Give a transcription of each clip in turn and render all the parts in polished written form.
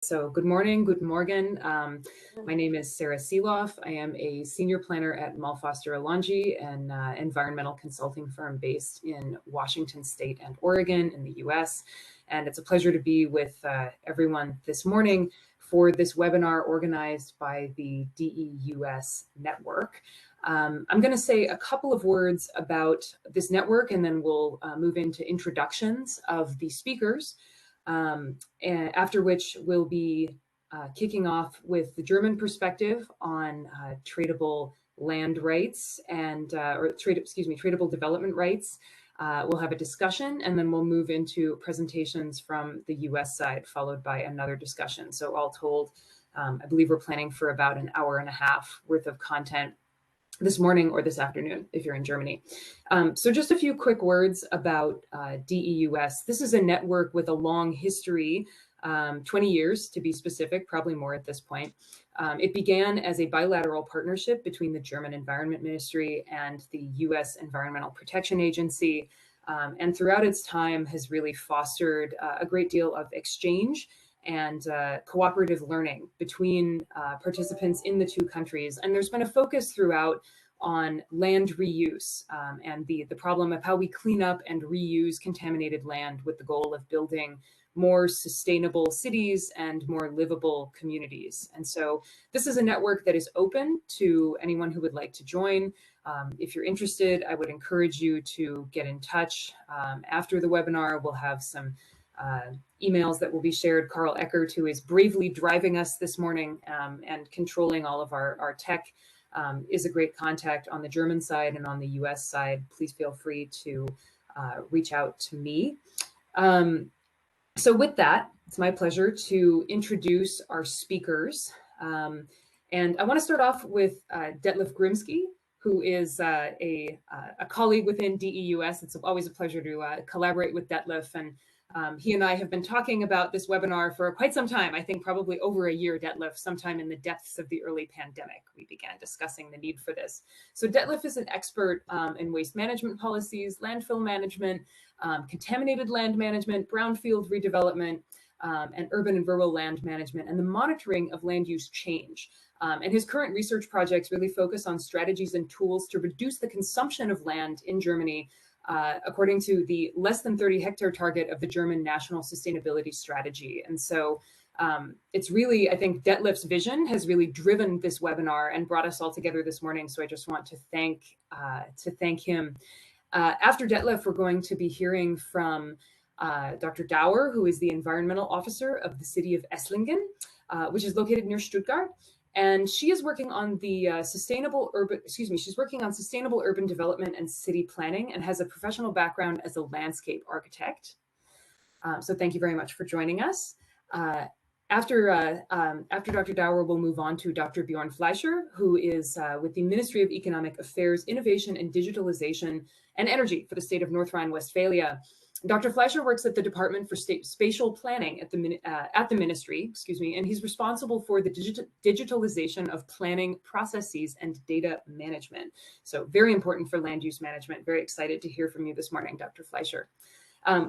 So good morning, guten Morgen. My name is Sarah Seeloff. I am a senior planner at Malfoster Alongi, an environmental consulting firm based in Washington State and Oregon in the US. And it's a pleasure to be with everyone this morning for this webinar organized by the DEUS network. I'm going to say a couple of words about this network, and then we'll move into introductions of the speakers. And after which we'll be kicking off with the German perspective on tradable land rights and tradable development rights. We'll have a discussion, and then we'll move into presentations from the US side, followed by another discussion. So all told, I believe we're planning for about an hour and a half worth of content this morning or this afternoon if you're in Germany. So just a few quick words about DEUS. This is a network with a long history, 20 years to be specific, probably more at this point. It began as a bilateral partnership between the German Environment Ministry and the US Environmental Protection Agency, and throughout its time has really fostered a great deal of exchange and cooperative learning between participants in the two countries. And there's been a focus throughout on land reuse and the problem of how we clean up and reuse contaminated land with the goal of building more sustainable cities and more livable communities. And so this is a network that is open to anyone who would like to join. If you're interested, I would encourage you to get in touch. After the webinar, we'll have some emails that will be shared. Carl Eckert, who is bravely driving us this morning and controlling all of our tech, is a great contact on the German side, and on the US side, please feel free to reach out to me. So with that, it's my pleasure to introduce our speakers. And I want to start off with Detlef Grimsky, who is a colleague within DEUS. It's always a pleasure to collaborate with Detlef, and he and I have been talking about this webinar for quite some time. I think probably over a year, Detlef, sometime in the depths of the early pandemic, we began discussing the need for this. So Detlef is an expert in waste management policies, landfill management, contaminated land management, brownfield redevelopment, and urban and rural land management, and the monitoring of land use change. And his current research projects really focus on strategies and tools to reduce the consumption of land in Germany, according to the less than 30 hectare target of the German National Sustainability Strategy. And so it's really, I think Detlef's vision has really driven this webinar and brought us all together this morning. So I just want to thank him. After Detlef, we're going to be hearing from Dr. Dauer, who is the environmental officer of the city of Esslingen, which is located near Stuttgart. And she is working on the sustainable urban development and city planning, and has a professional background as a landscape architect. So thank you very much for joining us. After Dr. Dauer, we'll move on to Dr. Bjorn Fleischer, who is with the Ministry of Economic Affairs, Innovation and Digitalization and Energy for the state of North Rhine-Westphalia. Dr. Fleischer works at the Department for State Spatial Planning at the ministry, and he's responsible for the digitalization of planning processes and data management. So very important for land use management. Very excited to hear from you this morning, Dr. Fleischer.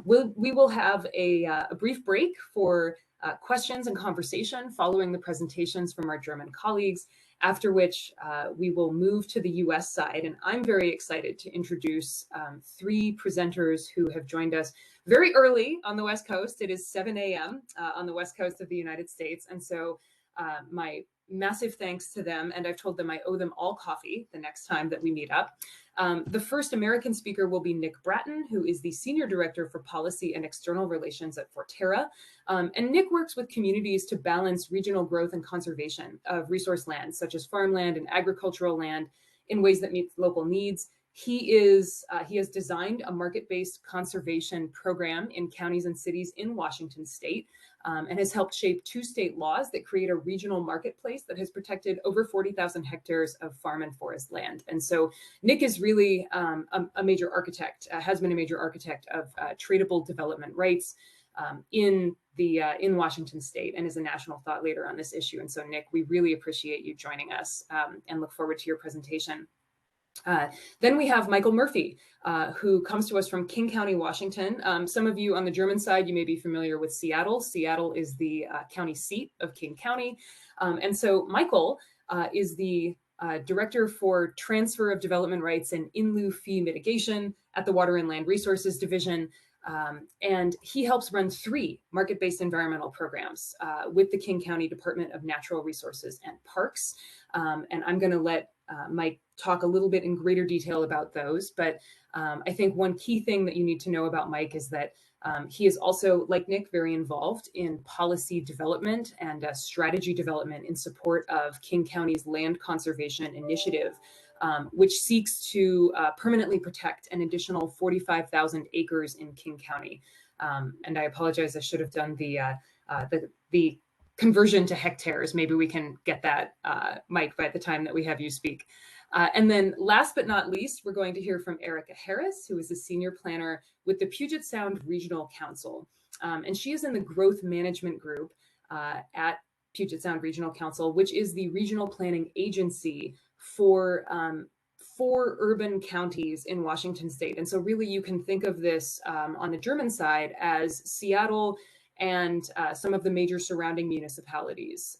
We will have a brief break for questions and conversation following the presentations from our German colleagues, after which we will move to the US side. And I'm very excited to introduce three presenters who have joined us very early on the West Coast. It is 7 a.m. On the West Coast of the United States. And so my massive thanks to them, and I've told them I owe them all coffee the next time that we meet up. The first American speaker will be Nick Bratton, who is the Senior Director for Policy and External Relations at Forterra. And Nick works with communities to balance regional growth and conservation of resource lands, such as farmland and agricultural land, in ways that meet local needs. He has designed a market-based conservation program in counties and cities in Washington state, and has helped shape 2 state laws that create a regional marketplace that has protected over 40,000 hectares of farm and forest land. And so Nick is really a major architect, has been a major architect of tradable development rights in Washington state, and is a national thought leader on this issue. And so Nick, we really appreciate you joining us and look forward to your presentation. Then we have Michael Murphy, who comes to us from King County, Washington. Some of you on the German side, you may be familiar with Seattle. Seattle is the county seat of King County. And so Michael is the Director for Transfer of Development Rights and In lieu fee mitigation at the Water and Land Resources Division. And he helps run 3 market-based environmental programs with the King County Department of Natural Resources and Parks. And I'm going to let Mike talk a little bit in greater detail about those. But I think one key thing that you need to know about Mike is that he is also, like Nick, very involved in policy development and strategy development in support of King County's land conservation initiative, which seeks to permanently protect an additional 45,000 acres in King County. And I apologize, I should have done the conversion to hectares. Maybe we can get that, Mike, by the time that we have you speak. And then last but not least, we're going to hear from Erica Harris, who is a senior planner with the Puget Sound Regional Council. And she is in the growth management group at Puget Sound Regional Council, which is the regional planning agency for 4 urban counties in Washington state. And so really you can think of this on the German side as Seattle and some of the major surrounding municipalities.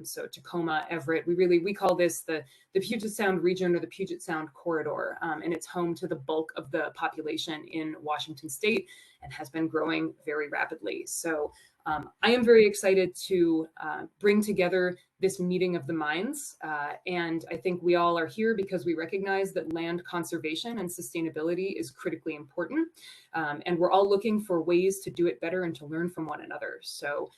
So Tacoma, Everett, we call this the Puget Sound region or the Puget Sound corridor. And it's home to the bulk of the population in Washington state and has been growing very rapidly. So I am very excited to bring together this meeting of the minds. And I think we all are here because we recognize that land conservation and sustainability is critically important. And we're all looking for ways to do it better and to learn from one another. So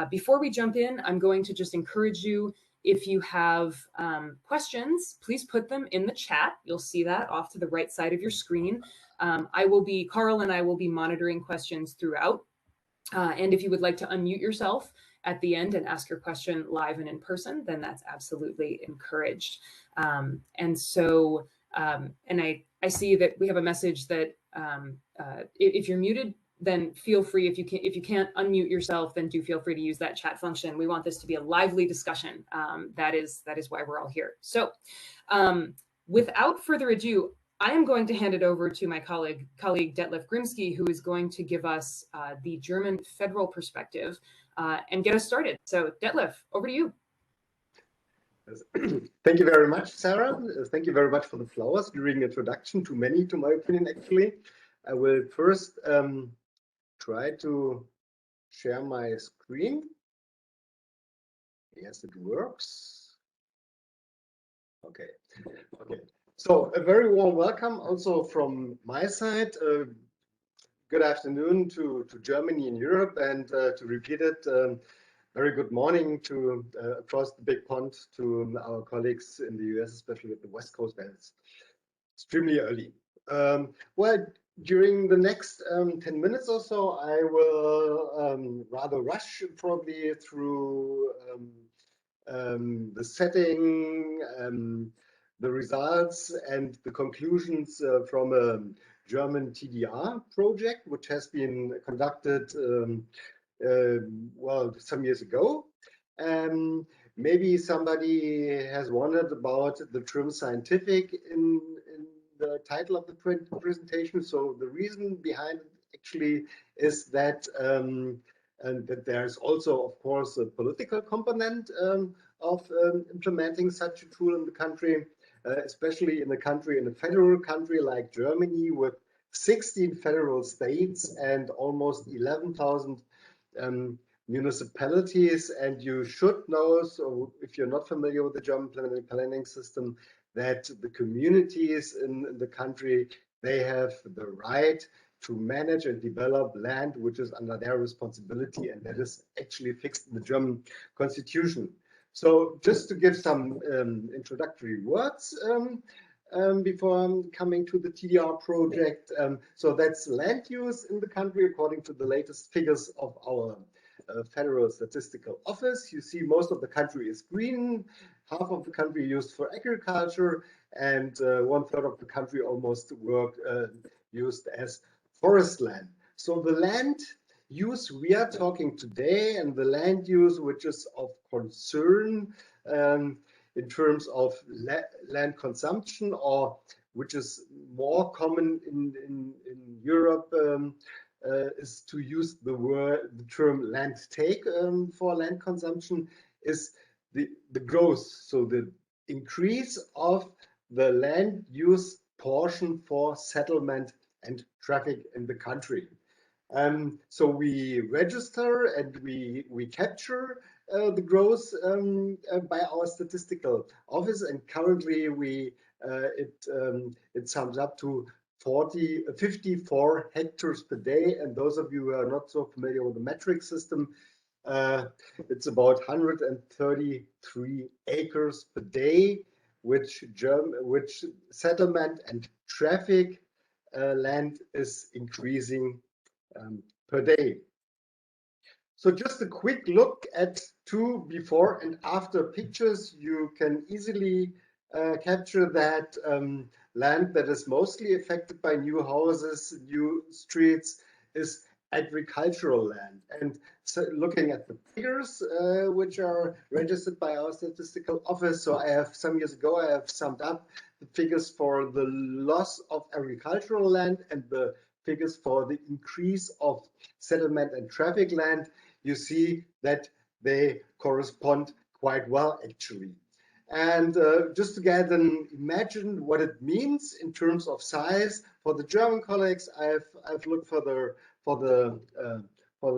before we jump in, I'm going to just encourage you, if you have questions, please put them in the chat. You'll see that off to the right side of your screen. Carl and I will be monitoring questions throughout. And if you would like to unmute yourself at the end and ask your question live and in person, then that's absolutely encouraged. And I see that we have a message that if you're muted, then feel free. If you can't unmute yourself, then do feel free to use that chat function. We want this to be a lively discussion. That is why we're all here. So without further ado, I am going to hand it over to my colleague Detlef Grimsky, who is going to give us the German federal perspective and get us started. So Detlef, over to you. Thank you very much, Sarah. Thank you very much for the flowers during the introduction. Too many, to my opinion, actually. I will first try to share my screen. Yes, it works. Okay. So a very warm welcome also from my side. Good afternoon to Germany and Europe, and to repeat it, very good morning to across the big pond to our colleagues in the US, especially at the West Coast, where it's extremely early. Well, during the next 10 minutes or so, I will rather rush probably through the setting, the results and the conclusions from a German ToDR project, which has been conducted well, some years ago. Maybe somebody has wondered about the term scientific in the title of the presentation. So the reason behind it actually is that and that there's also, of course, a political component of implementing such a tool in the country, especially in a federal country like Germany, with 16 federal states and almost 11,000 municipalities. And you should know, so if you're not familiar with the German planning system, that the communities in the country, they have the right to manage and develop land which is under their responsibility, and that is actually fixed in the German constitution. So just to give some introductory words before coming to the ToDR project. So that's land use in the country according to the latest figures of our Federal Statistical Office. You see most of the country is green, half of the country used for agriculture, and 1/3 of the country almost used as forest land. So the land use we are talking today, and the land use which is of concern in terms of land consumption, or which is more common in Europe, is to use the term land take for land consumption, is the growth, so the increase of the land use portion for settlement and traffic in the country. So we register and we capture the growth by our statistical office, and currently it sums up to 54 hectares per day. And those of you who are not so familiar with the metric system, it's about 133 acres per day, which settlement and traffic land is increasing per day. So just a quick look at two before and after pictures. You can easily capture that land that is mostly affected by new houses, new streets, is agricultural land. And so looking at the figures which are registered by our statistical office, so some years ago I have summed up the figures for the loss of agricultural land and the figures for the increase of settlement and traffic land. You see that they correspond quite well, actually. And just to get an imagine what it means in terms of size for the German colleagues, I've looked for the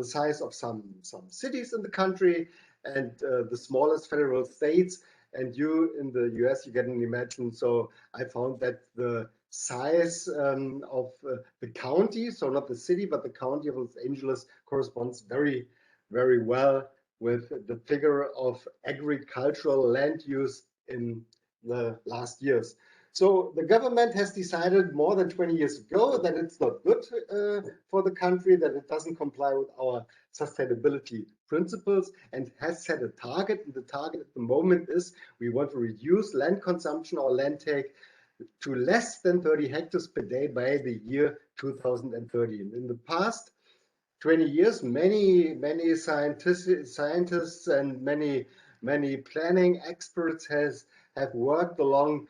size of some cities in the country and the smallest federal states. And you in the US, you can imagine. So I found that the size of the county, so not the city, but the county of Los Angeles, corresponds very, very well with the figure of agricultural land use in the last years. So the government has decided more than 20 years ago that it's not good for the country, that it doesn't comply with our sustainability principles, and has set a target. And the target at the moment is we want to reduce land consumption or land take to less than 30 hectares per day by the year 2030. And in the past 20 years, many scientists and many planning experts have worked along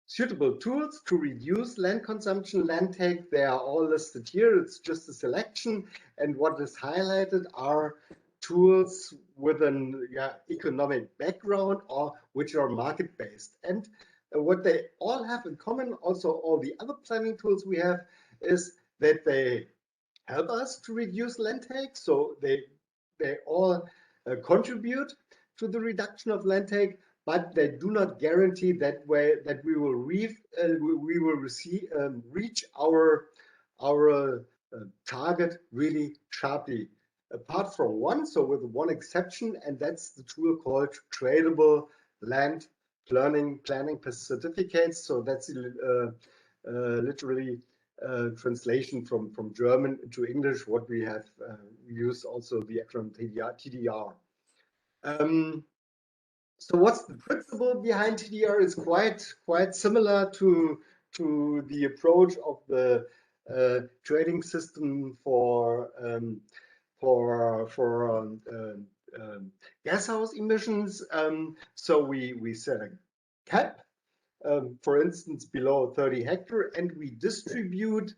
suitable tools to reduce land consumption, land take. They are all listed here. It's just a selection, and what is highlighted are tools with an economic background or which are market-based. And what they all have in common, also all the other planning tools we have, is that they help us to reduce land take. So they all contribute to the reduction of land take, but they do not guarantee that we will reach our target really sharply. Apart from one, so with one exception, and that's the tool called Tradable Land Planning Certificates. So that's literally translation from German to English. What we have used also the acronym TDR. So what's the principle behind TDR is quite similar to the approach of the trading system for gas house emissions. So we set a cap, for instance, below 30 hectares, and we distribute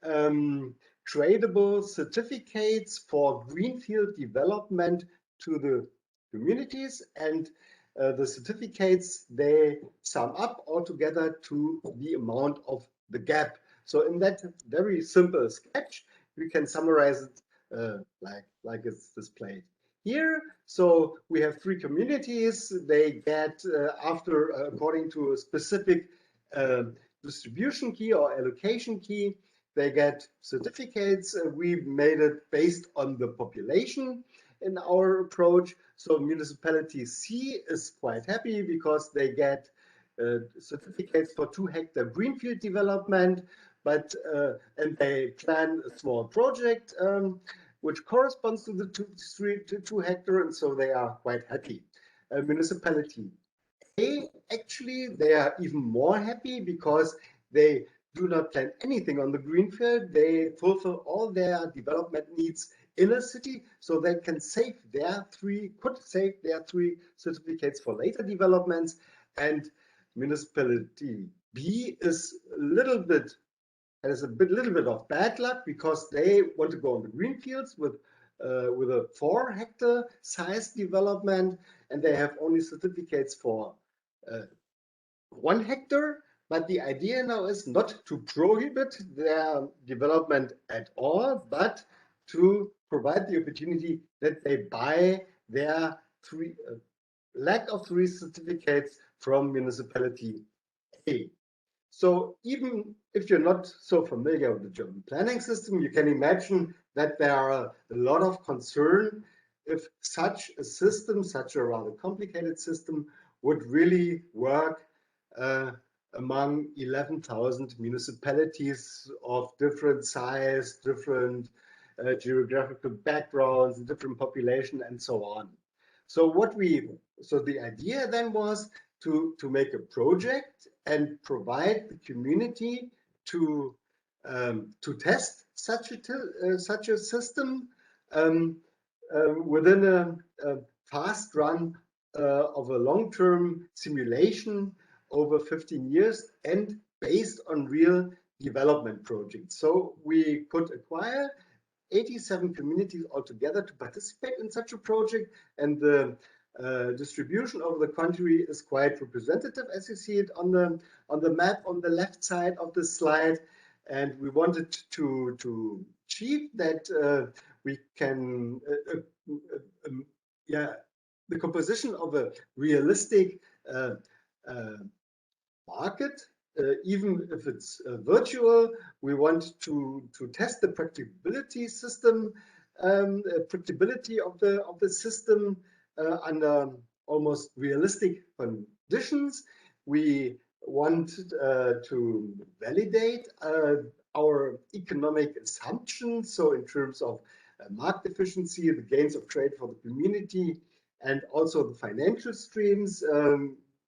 tradable certificates for greenfield development to the communities, and the certificates, they sum up altogether to the amount of the gap. So in that very simple sketch, we can summarize it like it's displayed here. So we have three communities. They get according to a specific distribution key or allocation key, they get certificates. We made it based on the population in our approach. So municipality C is quite happy because they get certificates for 2 hectare greenfield development, but and they plan a small project which corresponds to the 2 hectare, and so they are quite happy. Municipality A, actually, they are even more happy because they do not plan anything on the greenfield. They fulfill all their development needs in a city, so they can save could save their 3 certificates for later developments. And municipality B is a little bit, has a little bit of bad luck because they want to go on the green fields with a 4-hectare size development, and they have only certificates for 1 hectare. But the idea now is not to prohibit their development at all, but to provide the opportunity that they buy their lack of 3 certificates from municipality A. So even if you're not so familiar with the German planning system, you can imagine that there are a lot of concern if such a system, such a rather complicated system, would really work among 11,000 municipalities of different size, different geographical backgrounds, different population, and so on. So the idea then was to make a project and provide the community to test such a system within a fast run of a long-term simulation over 15 years and based on real development projects. So we could acquire 87 communities altogether to participate in such a project, and the distribution over the country is quite representative, as you see it on the map on the left side of the slide. And we wanted to achieve that we can the composition of a realistic market, even if it's virtual. We want to test the practicability system, practicability of the system under almost realistic conditions. We want to validate our economic assumptions, so in terms of market efficiency, the gains of trade for the community, and also the financial streams.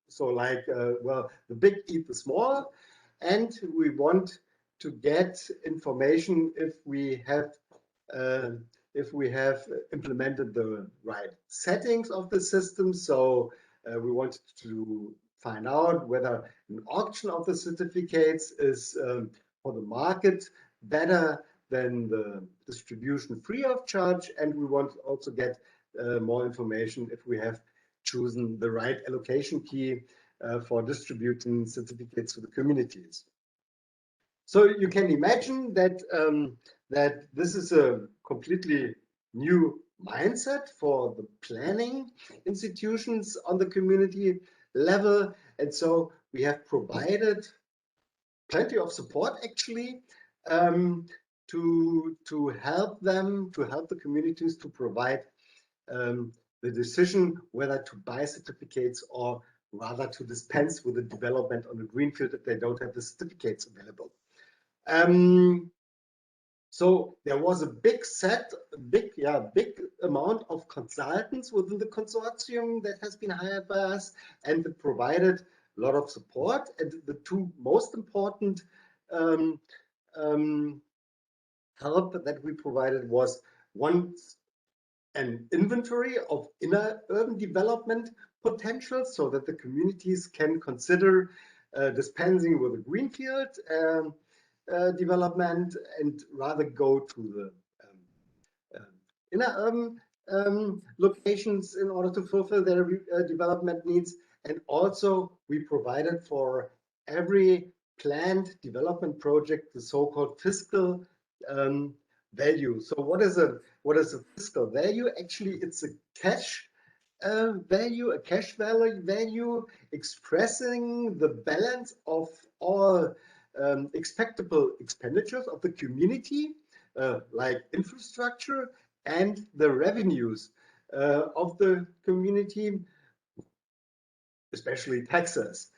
So like, well, the big eat the small, and we want to get information if we have implemented the right settings of the system. So we want to find out whether an auction of the certificates is for the market better than the distribution free of charge, and we want to also get more information if we have chosen the right allocation key for distributing certificates to the communities. So you can imagine that that this is a completely new mindset for the planning institutions on the community level, and so we have provided plenty of support actually to help the communities to provide the decision whether to buy certificates or rather to dispense with the development on the greenfield if they don't have the certificates available. So there was a big amount of consultants within the consortium that has been hired by us, and it provided a lot of support. And the two most important help that we provided was one, an inventory of inner urban development potential, so that the communities can consider dispensing with a greenfield development and rather go to the inner urban locations in order to fulfill their development needs. And also we provided for every planned development project the so-called fiscal value. So what is a fiscal value? Actually, it's a cash value, a cash value expressing the balance of all expectable expenditures of the community, like infrastructure, and the revenues of the community, especially taxes,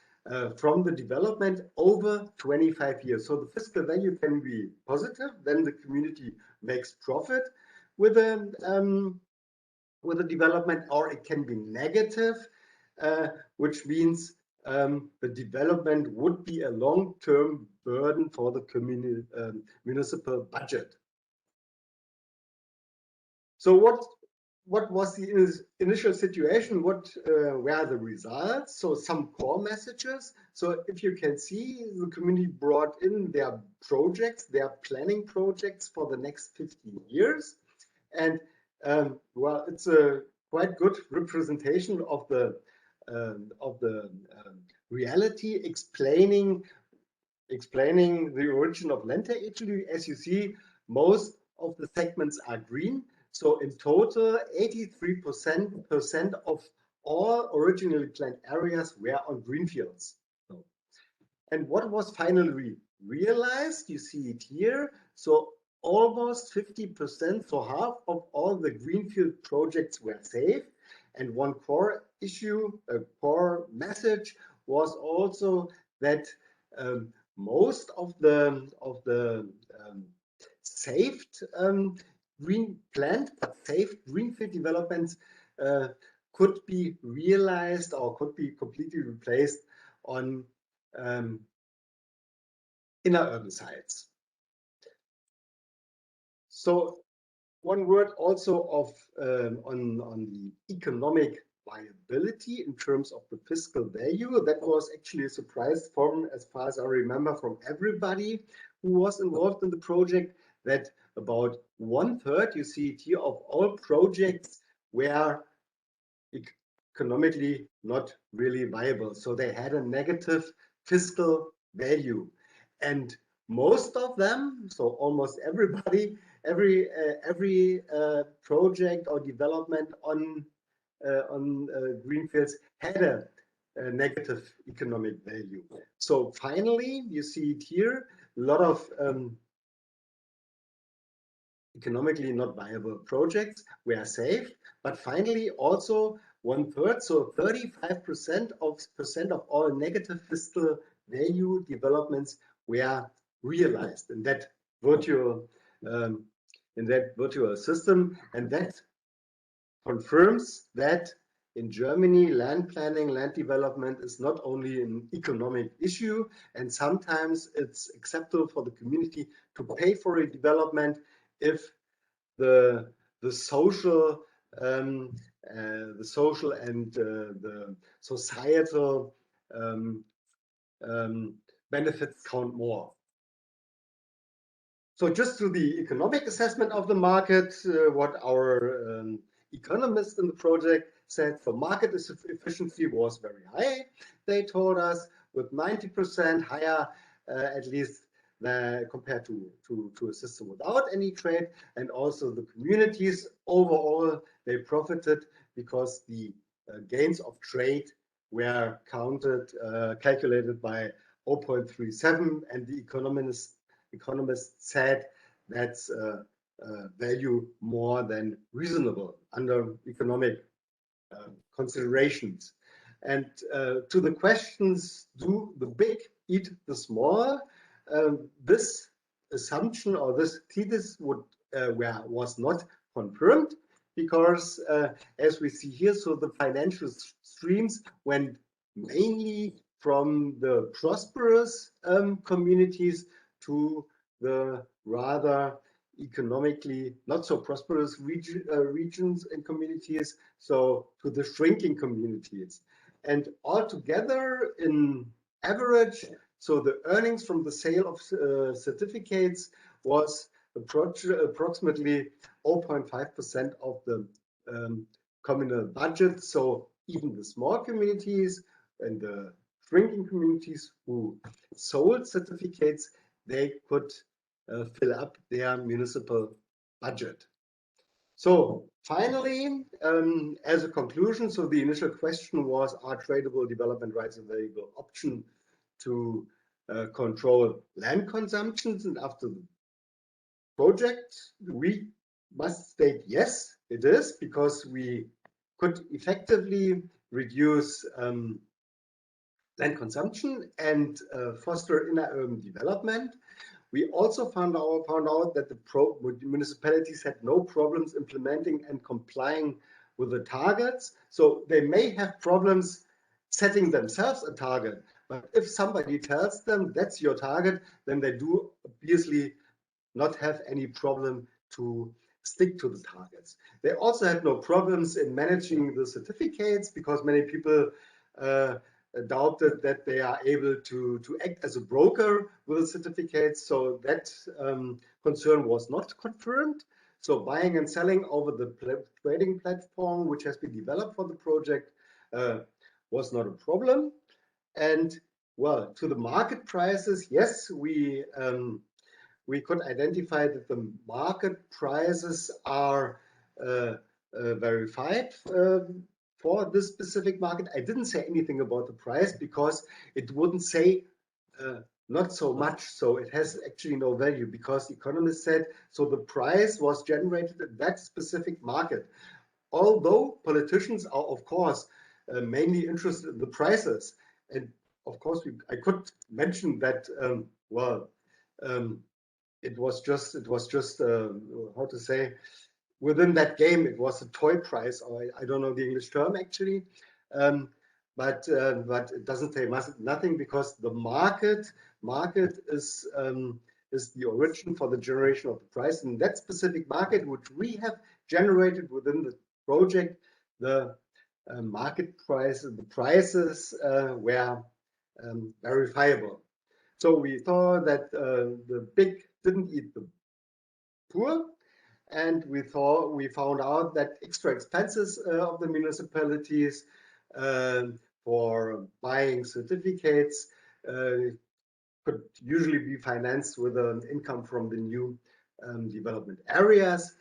from the development over 25 years. So the fiscal value can be positive, then the community makes profit with the development, or it can be negative, which means the development would be a long-term burden for the municipal budget. So what what was the initial situation? What were the results? So some core messages. So if you can see, the community brought in their projects, their planning projects for the next 15 years. And well, it's a quite good representation of the reality, explaining the origin of land ecology. As you see, most of the segments are green. So in total, 83% of all originally planned areas were on green fields. And what was finally realized, you see it here. So almost 50%, so half of all the greenfield projects were saved. And one core issue, a core message was also that most of the saved saved greenfield developments could be realized or could be completely replaced on inner urban sites. So one word also of on the economic viability in terms of the fiscal value. That was actually a surprise from, as far as I remember, from everybody who was involved in the project, that about 1/3, you see it here, of all projects were economically not really viable. So they had a negative fiscal value. And most of them, so almost everybody, every project or development on greenfields had a negative economic value. So finally, you see it here, a lot of economically not viable projects were saved, but finally also 1/3, so 35% of all negative fiscal value developments were realized in that virtual system, and that confirms that in Germany, land planning, land development is not only an economic issue, and sometimes it's acceptable for the community to pay for a development if the social and the societal benefits count more. So just to the economic assessment of the market, what our economists in the project said, the market efficiency was very high. They told us with 90% higher, at least compared to a system without any trade. And also the communities overall, they profited because the gains of trade were calculated by 0.37, and the economists said that's value more than reasonable under economic considerations. And to the questions, do the big eat the small? This assumption or this thesis was not confirmed, because as we see here, so the financial streams went mainly from the prosperous communities to the rather economically not so prosperous regions and communities, so to the shrinking communities. And altogether, in average, so the earnings from the sale of certificates was approximately 0.5% of the communal budget. So even the small communities and the shrinking communities who sold certificates, they could fill up their municipal budget. So finally, as a conclusion, so the initial question was, are tradable development rights a valuable option to control land consumptions? And after the project, we must state yes, it is, because we could effectively reduce land consumption and foster inner urban development. We also found out that the municipalities had no problems implementing and complying with the targets. So they may have problems setting themselves a target, but if somebody tells them that's your target, then they do obviously not have any problem to stick to the targets. They also had no problems in managing the certificates because many people doubted that they are able to act as a broker with the certificates. So that concern was not confirmed. So buying and selling over the trading platform, which has been developed for the project, was not a problem. And well, to the market prices, yes, we could identify that the market prices are verified for this specific market. I didn't say anything about the price because it wouldn't say not so much. So it has actually no value because economists said, so the price was generated in that specific market. Although politicians are, of course, mainly interested in the prices. And of course, I could mention that, well, it was just how to say, within that game, it was a toy price, or I don't know the English term actually, but it doesn't say nothing because the market is the origin for the generation of the price. In that specific market, which we have generated within the project, the market price, the prices were verifiable. So we saw that the big didn't eat the poor, and we found out that extra expenses of the municipalities for buying certificates could usually be financed with an income from the new development areas.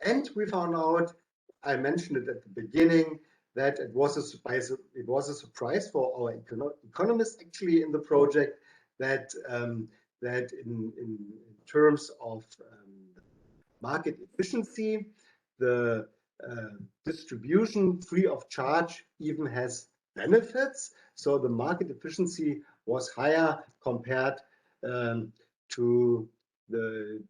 And we found out, I mentioned it at the beginning, that it was a surprise for our economists actually in the project that that in terms of market efficiency, the distribution free of charge even has benefits. So the market efficiency was higher compared to the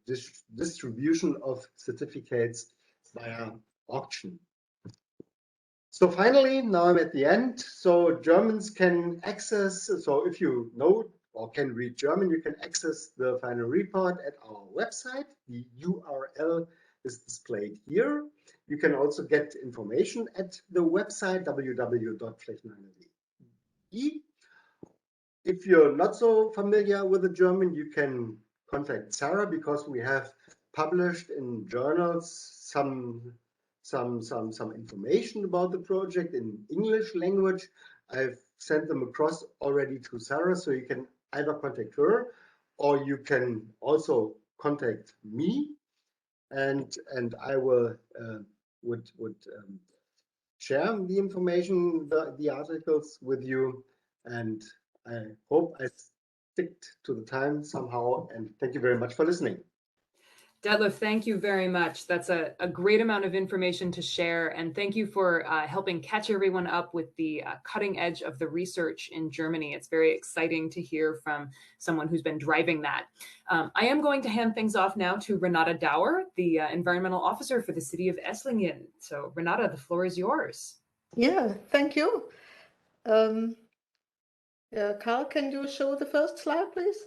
distribution of certificates via auction. So finally, now I'm at the end. So Germans can access, so if you know or can read German, you can access the final report at our website. The URL is displayed here. You can also get information at the website www.flächenanalyse. If you're not so familiar with the German, you can contact Sarah because we have published in journals some information about the project in English language. I've sent them across already to Sarah, so you can either contact her or you can also contact me, and I will would share the information, the articles with you, and I hope I stick to the time somehow, and thank you very much for listening. Detlef, thank you very much. That's a great amount of information to share. And thank you for helping catch everyone up with the cutting edge of the research in Germany. It's very exciting to hear from someone who's been driving that. I am going to hand things off now to Renata Dauer, the environmental officer for the city of Esslingen. So Renata, the floor is yours. Yeah, thank you. Carl, can you show the first slide, please?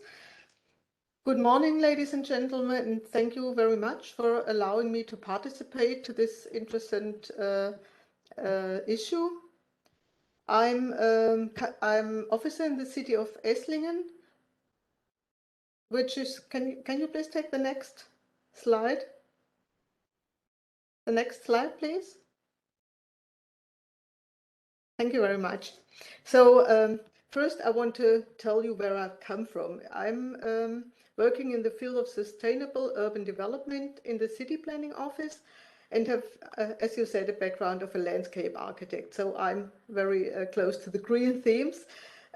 Good morning, ladies and gentlemen, and thank you very much for allowing me to participate to this interesting issue. I'm officer in the city of Esslingen, which is, can you please take the next slide? The next slide, please. Thank you very much. So first, I want to tell you where I've come from. I'm working in the field of sustainable urban development in the city planning office and have, as you said, a background of a landscape architect. So I'm very close to the green themes.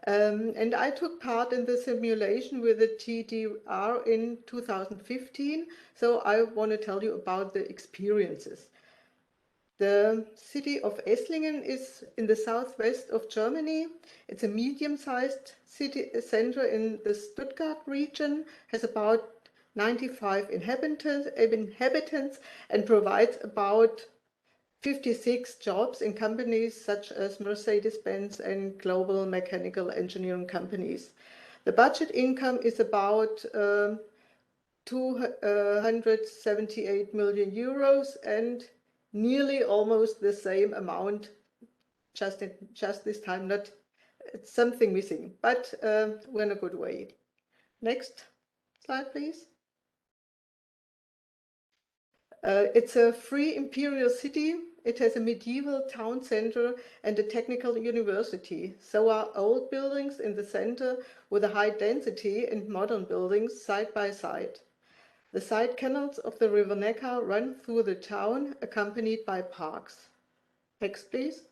And I took part in the simulation with the ToDR in 2015. So I want to tell you about the experiences. The city of Esslingen is in the southwest of Germany. It's a medium-sized city center in the Stuttgart region, has about 95 inhabitants and provides about 56 jobs in companies such as Mercedes-Benz and global mechanical engineering companies. The budget income is about 278 million euros and nearly almost the same amount, just this time, not it's something missing, but we're in a good way. Next slide, please. It's a free imperial city. It has a medieval town center and a technical university. So are old buildings in the center with a high density and modern buildings side by side. The side canals of the River Neckar run through the town, accompanied by parks. Next, please.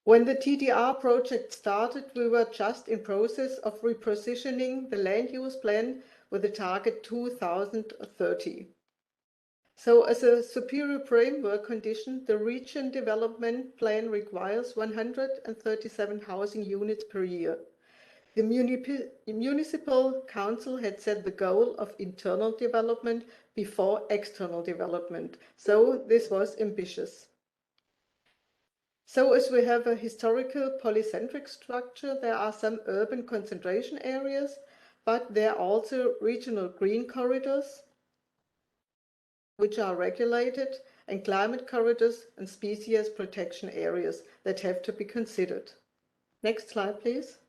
When the ToDR project started, we were just in process of repositioning the land use plan with the target 2030. So as a superior framework condition, the region development plan requires 137 housing units per year. The municipal council had set the goal of internal development before external development, so this was ambitious. So as we have a historical polycentric structure, there are some urban concentration areas, but there are also regional green corridors, which are regulated, and climate corridors and species protection areas that have to be considered. Next slide, please.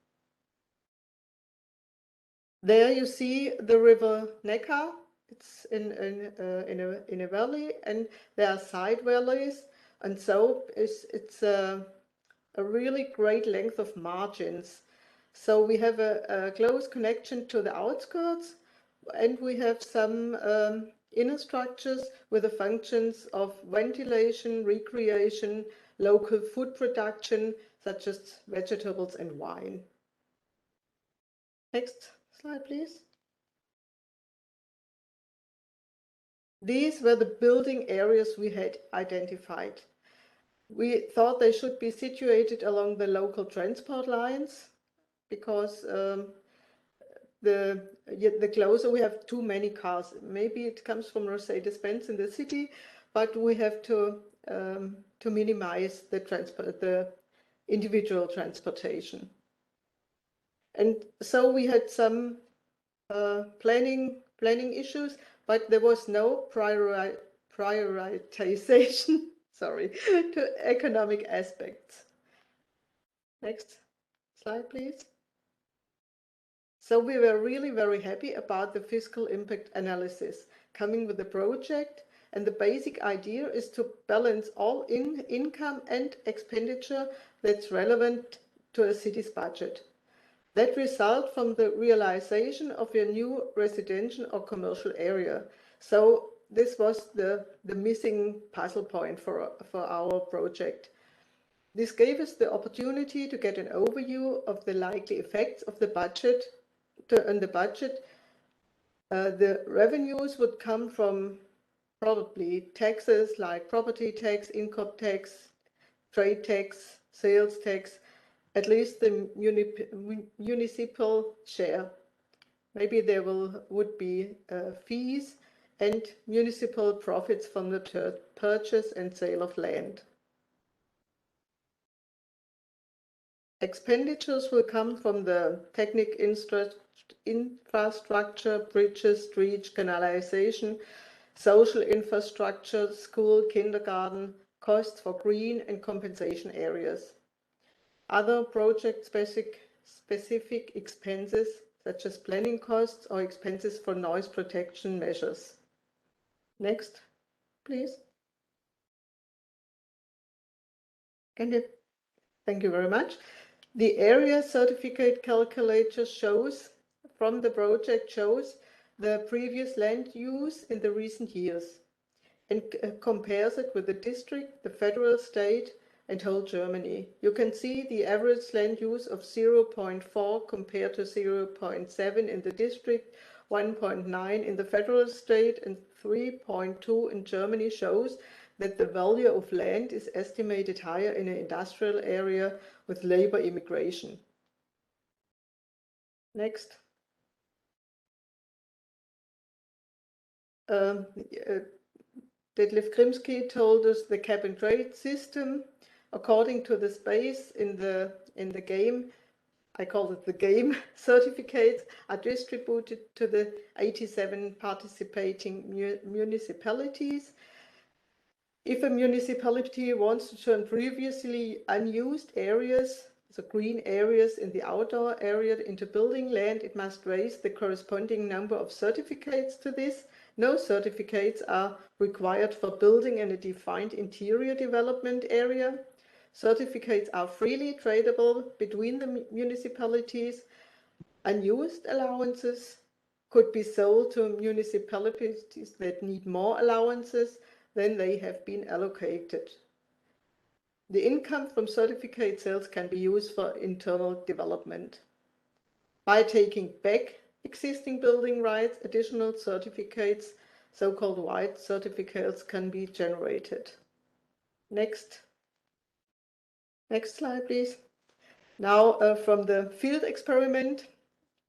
There you see the river Neckar. It's in a valley, and there are side valleys, and so it's a really great length of margins. So we have a close connection to the outskirts, and we have some inner structures with the functions of ventilation, recreation, local food production, such as vegetables and wine. Next slide, please. These were the building areas we had identified. We thought they should be situated along the local transport lines because the closer we have too many cars. Maybe it comes from Mercedes-Benz in the city, but we have to minimize the individual transportation. And so we had some planning issues, but there was no prioritization, sorry, to economic aspects. Next slide, please. So we were really very happy about the fiscal impact analysis coming with the project, and the basic idea is to balance all income and expenditure that's relevant to a city's budget. That result from the realization of a new residential or commercial area. So this was the missing puzzle point for our project. This gave us the opportunity to get an overview of the likely effects of the budget. The revenues would come from probably taxes like property tax, income tax, trade tax, sales tax, at least the municipal share. Maybe there would be fees and municipal profits from the purchase and sale of land. Expenditures will come from the infrastructure, bridges, streets, canalization, social infrastructure, school, kindergarten, costs for green and compensation areas. Other project-specific expenses, such as planning costs or expenses for noise protection measures. Next, please. Thank you very much. The area certificate calculator from the project shows the previous land use in the recent years and compares it with the district, the federal, state, and whole Germany. You can see the average land use of 0.4 compared to 0.7 in the district, 1.9 in the federal state, and 3.2 in Germany shows that the value of land is estimated higher in an industrial area with labor immigration. Next. Detlef Krimsky told us the cap and trade system, according to the space in the game, I call it the game certificates, are distributed to the 87 participating municipalities. If a municipality wants to turn previously unused areas, so green areas in the outdoor area, into building land, it must raise the corresponding number of certificates to this. No certificates are required for building in a defined interior development area. Certificates are freely tradable between the municipalities. Unused allowances could be sold to municipalities that need more allowances than they have been allocated. The income from certificate sales can be used for internal development. By taking back existing building rights, additional certificates, so-called white certificates, can be generated. Next slide, please. Now from the field experiment,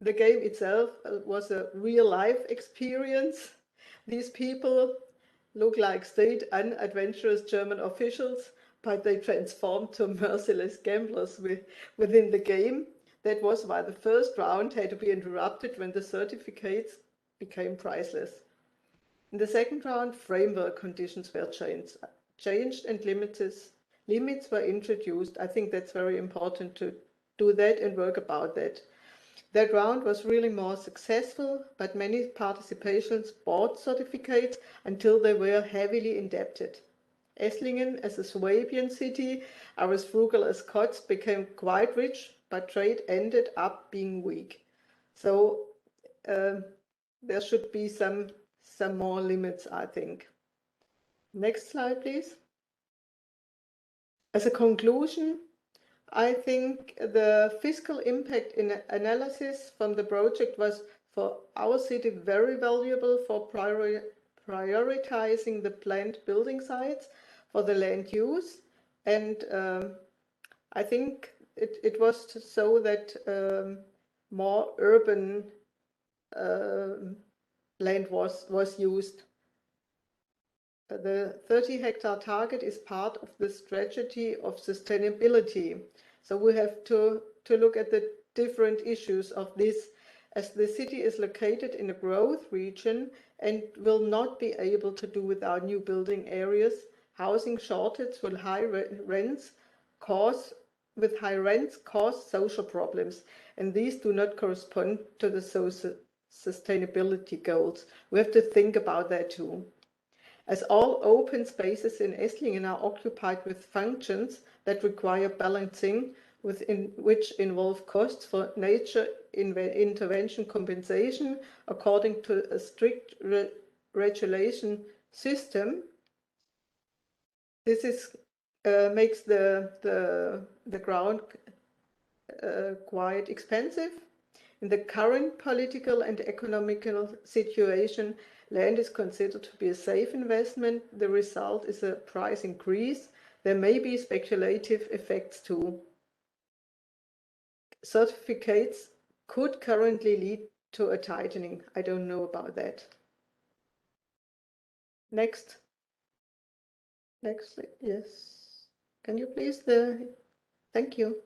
the game itself was a real-life experience. These people look like staid, unadventurous German officials, but they transformed to merciless gamblers within the game. That was why the first round had to be interrupted when the certificates became priceless. In the second round, framework conditions were changed and limits were introduced. I think that's very important to do that and work about that. That round was really more successful, but many participations bought certificates until they were heavily indebted. Esslingen, as a Swabian city, are as frugal as Scots, became quite rich, but trade ended up being weak. So there should be some more limits, I think. Next slide, please. As a conclusion, I think the fiscal impact analysis from the project was for our city very valuable for prioritizing the planned building sites for the land use. And I think it was so that more urban land was used. The 30-hectare target is part of the strategy of sustainability. So we have to look at the different issues of this, as the city is located in a growth region and will not be able to do without new building areas. Housing shortage with high rents cause social problems, and these do not correspond to the social sustainability goals. We have to think about that too. As all open spaces in Esslingen are occupied with functions that require balancing, which involve costs for nature intervention compensation according to a strict regulation system, this makes the ground quite expensive. In the current political and economical situation, land is considered to be a safe investment. The result is a price increase. There may be speculative effects too. Certificates could currently lead to a tightening. I don't know about that. Next, yes. Can you please thank you.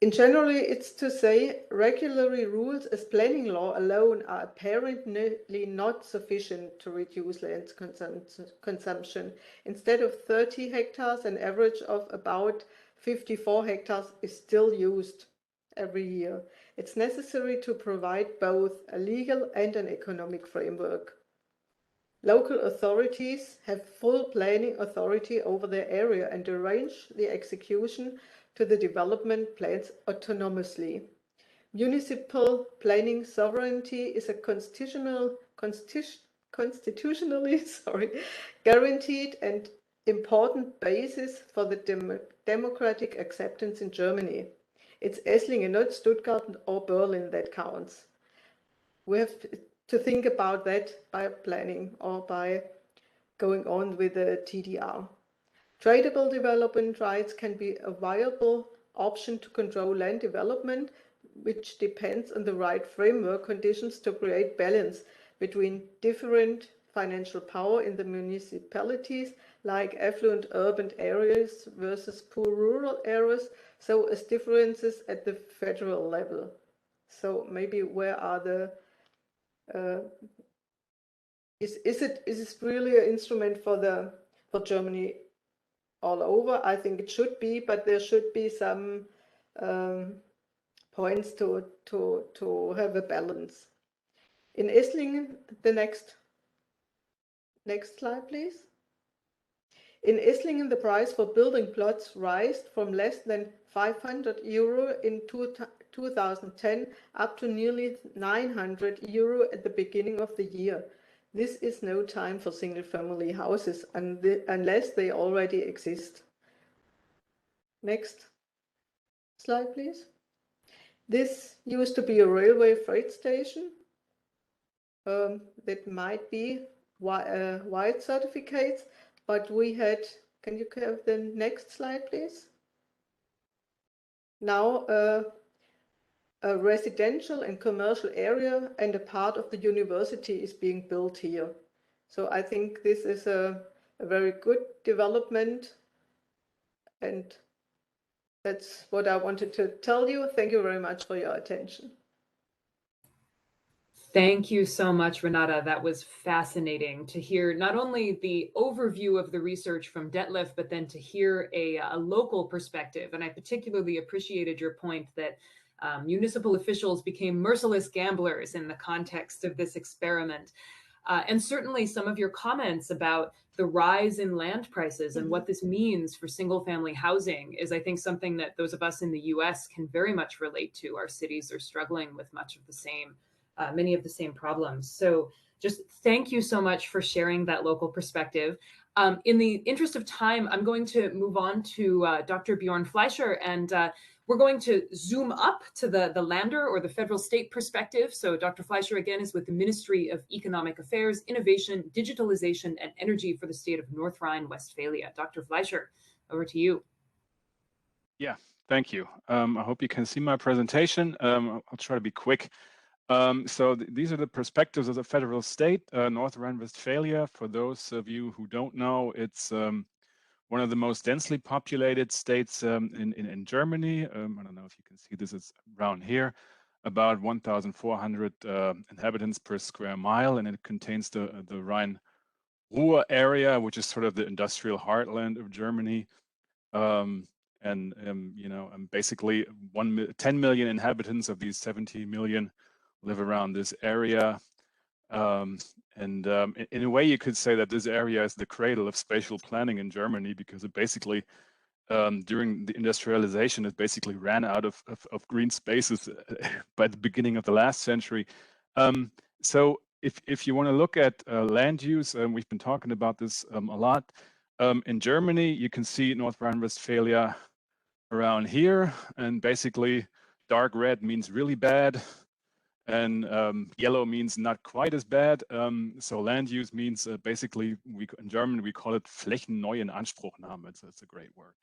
In general, it's to say regulatory rules as planning law alone are apparently not sufficient to reduce land consumption. Instead of 30 hectares, an average of about 54 hectares is still used every year. It's necessary to provide both a legal and an economic framework. Local authorities have full planning authority over their area and arrange the execution to the development plans autonomously. Municipal planning sovereignty is a constitutionally guaranteed and important basis for the democratic acceptance in Germany. It's Esslingen, not Stuttgart or Berlin that counts. We have to think about that by planning or by going on with the ToDR. Tradable development rights can be a viable option to control land development, which depends on the right framework conditions to create balance between different financial power in the municipalities, like affluent urban areas versus poor rural areas, so as differences at the federal level. So maybe where are the is it really an instrument for Germany all over? I think it should be, but there should be some points to have a balance. In Esslingen, the next slide, please. In Esslingen, the price for building plots rose from less than 500 euro in 2010 up to nearly 900 euro at the beginning of the year. This is no time for single-family houses unless they already exist. Next slide, please. This used to be a railway freight station. That might be white certificates, but we had, can you have the next slide, please? Now a residential and commercial area and a part of the university is being built here. So I think this is a very good development, and that's what I wanted to tell you. Thank you very much for your attention. Thank you so much, Renata. That was fascinating to hear not only the overview of the research from Detlef, but then to hear a local perspective. And I particularly appreciated your point that municipal officials became merciless gamblers in the context of this experiment. And certainly some of your comments about the rise in land prices and what this means for single family housing is, I think, something that those of us in the US can very much relate to. Our cities are struggling with much of the same many of the same problems. So just thank you so much for sharing that local perspective. In the interest of time, I'm going to move on to Dr. Bjorn Fleischer, and we're going to zoom up to the lander or the federal state perspective. So Dr. Fleischer, again, is with the Ministry of Economic Affairs, Innovation, Digitalization, and Energy for the state of North Rhine-Westphalia. Dr. Fleischer, over to you. Yeah, thank you. I hope you can see my presentation. I'll try to be quick. So these are the perspectives of the federal state, North Rhine-Westphalia. For those of you who don't know, it's one of the most densely populated states in Germany. I don't know if you can see this, it's around here, about 1,400 inhabitants per square mile, and it contains the Rhine-Ruhr area, which is sort of the industrial heartland of Germany. Basically 10 million inhabitants of these 70 million live around this area. In a way, you could say that this area is the cradle of spatial planning in Germany, because it basically, during the industrialization, it basically ran out of green spaces by the beginning of the last century. So if you want to look at land use, we've been talking about this a lot. In Germany, you can see North Rhine-Westphalia around here, and basically dark red means really bad, and yellow means not quite as bad. So land use means basically, in German we call it Flächenneue-Inanspruchnahme. It's a great word.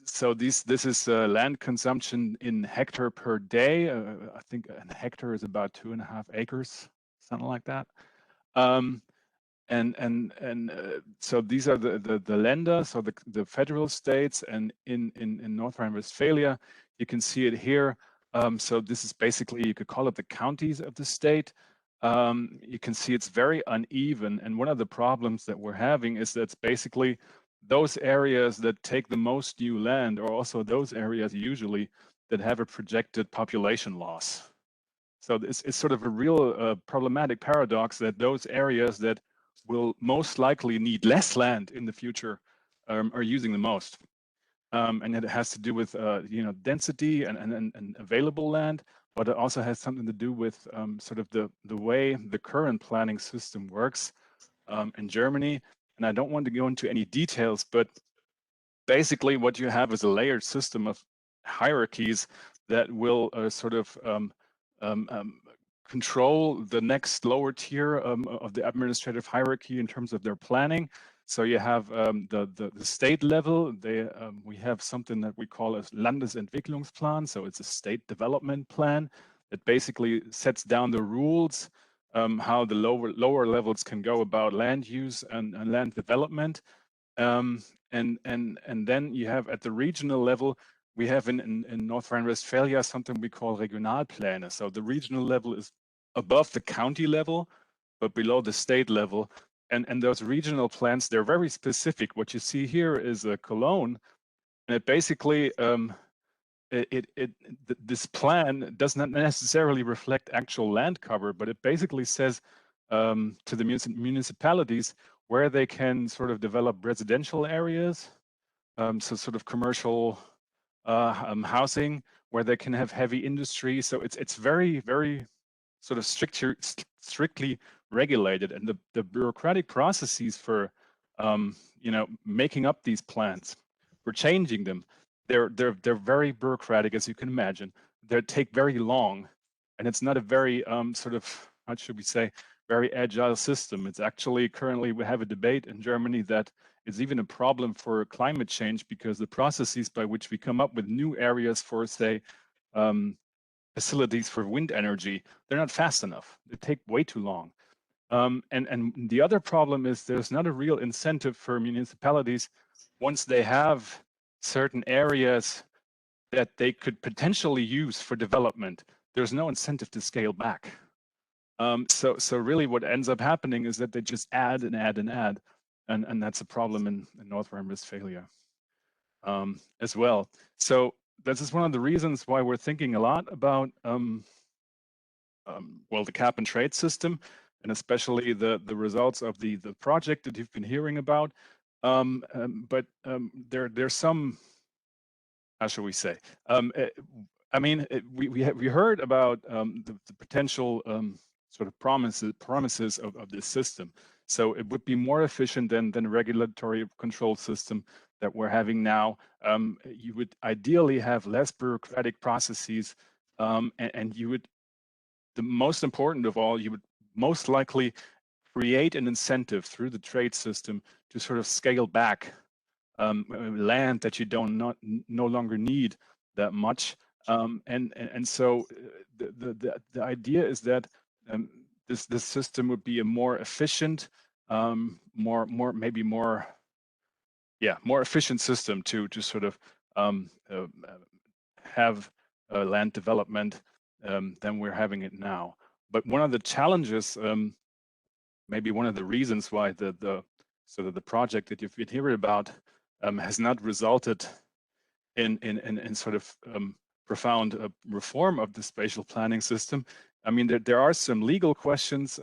So this is land consumption in hectare per day. I think a hectare is about 2.5 acres, something like that. So these are the Länder, so the federal states, and in North Rhine-Westphalia, you can see it here. So this is basically, you could call it the counties of the state. You can see it's very uneven, and one of the problems that we're having is that it's basically those areas that take the most new land are also those areas usually that have a projected population loss. So it's sort of a real problematic paradox that those areas that will most likely need less land in the future are using the most. And it has to do with density and available land, but it also has something to do with sort of the way the current planning system works in Germany. And I don't want to go into any details, but basically what you have is a layered system of hierarchies that will sort of control the next lower tier of the administrative hierarchy in terms of their planning. So you have the state level. We have something that we call a Landesentwicklungsplan. So it's a state development plan that basically sets down the rules how the lower levels can go about land use and land development. And then you have at the regional level, we have in North Rhine-Westphalia something we call Regionalpläne. So the regional level is above the county level, but below the state level. And those regional plans, they're very specific. What you see here is a Cologne, and it basically, this plan does not necessarily reflect actual land cover, but it basically says to the municipalities where they can sort of develop residential areas, so sort of commercial housing, where they can have heavy industry. So it's very, very sort of strictly regulated, and the bureaucratic processes for making up these plans, for changing them, they're very bureaucratic, as you can imagine. They take very long, and it's not a very sort of, how should we say, very agile system. It's actually currently, we have a debate in Germany that is even a problem for climate change, because the processes by which we come up with new areas for, say, facilities for wind energy, they're not fast enough. They take way too long. And the other problem is there's not a real incentive for municipalities, once they have certain areas that they could potentially use for development, there's no incentive to scale back. So really what ends up happening is that they just add and add and add. And that's a problem in North Rhine-Westphalia as well. So this is one of the reasons why we're thinking a lot about the cap and trade system, and especially the results of the project that you've been hearing about. But there's some, how shall we say? I mean, we heard about the potential sort of promises of this system. So it would be more efficient than a regulatory control system that we're having now. You would ideally have less bureaucratic processes, and you would, the most important of all, you would most likely create an incentive through the trade system to sort of scale back land that you no longer need that much. And so the idea is that this system would be a more efficient, more efficient system to sort of have land development than we're having it now. But one of the challenges, maybe one of the reasons why the project that you've been hearing about has not resulted in sort of profound reform of the spatial planning system. I mean, there are some legal questions,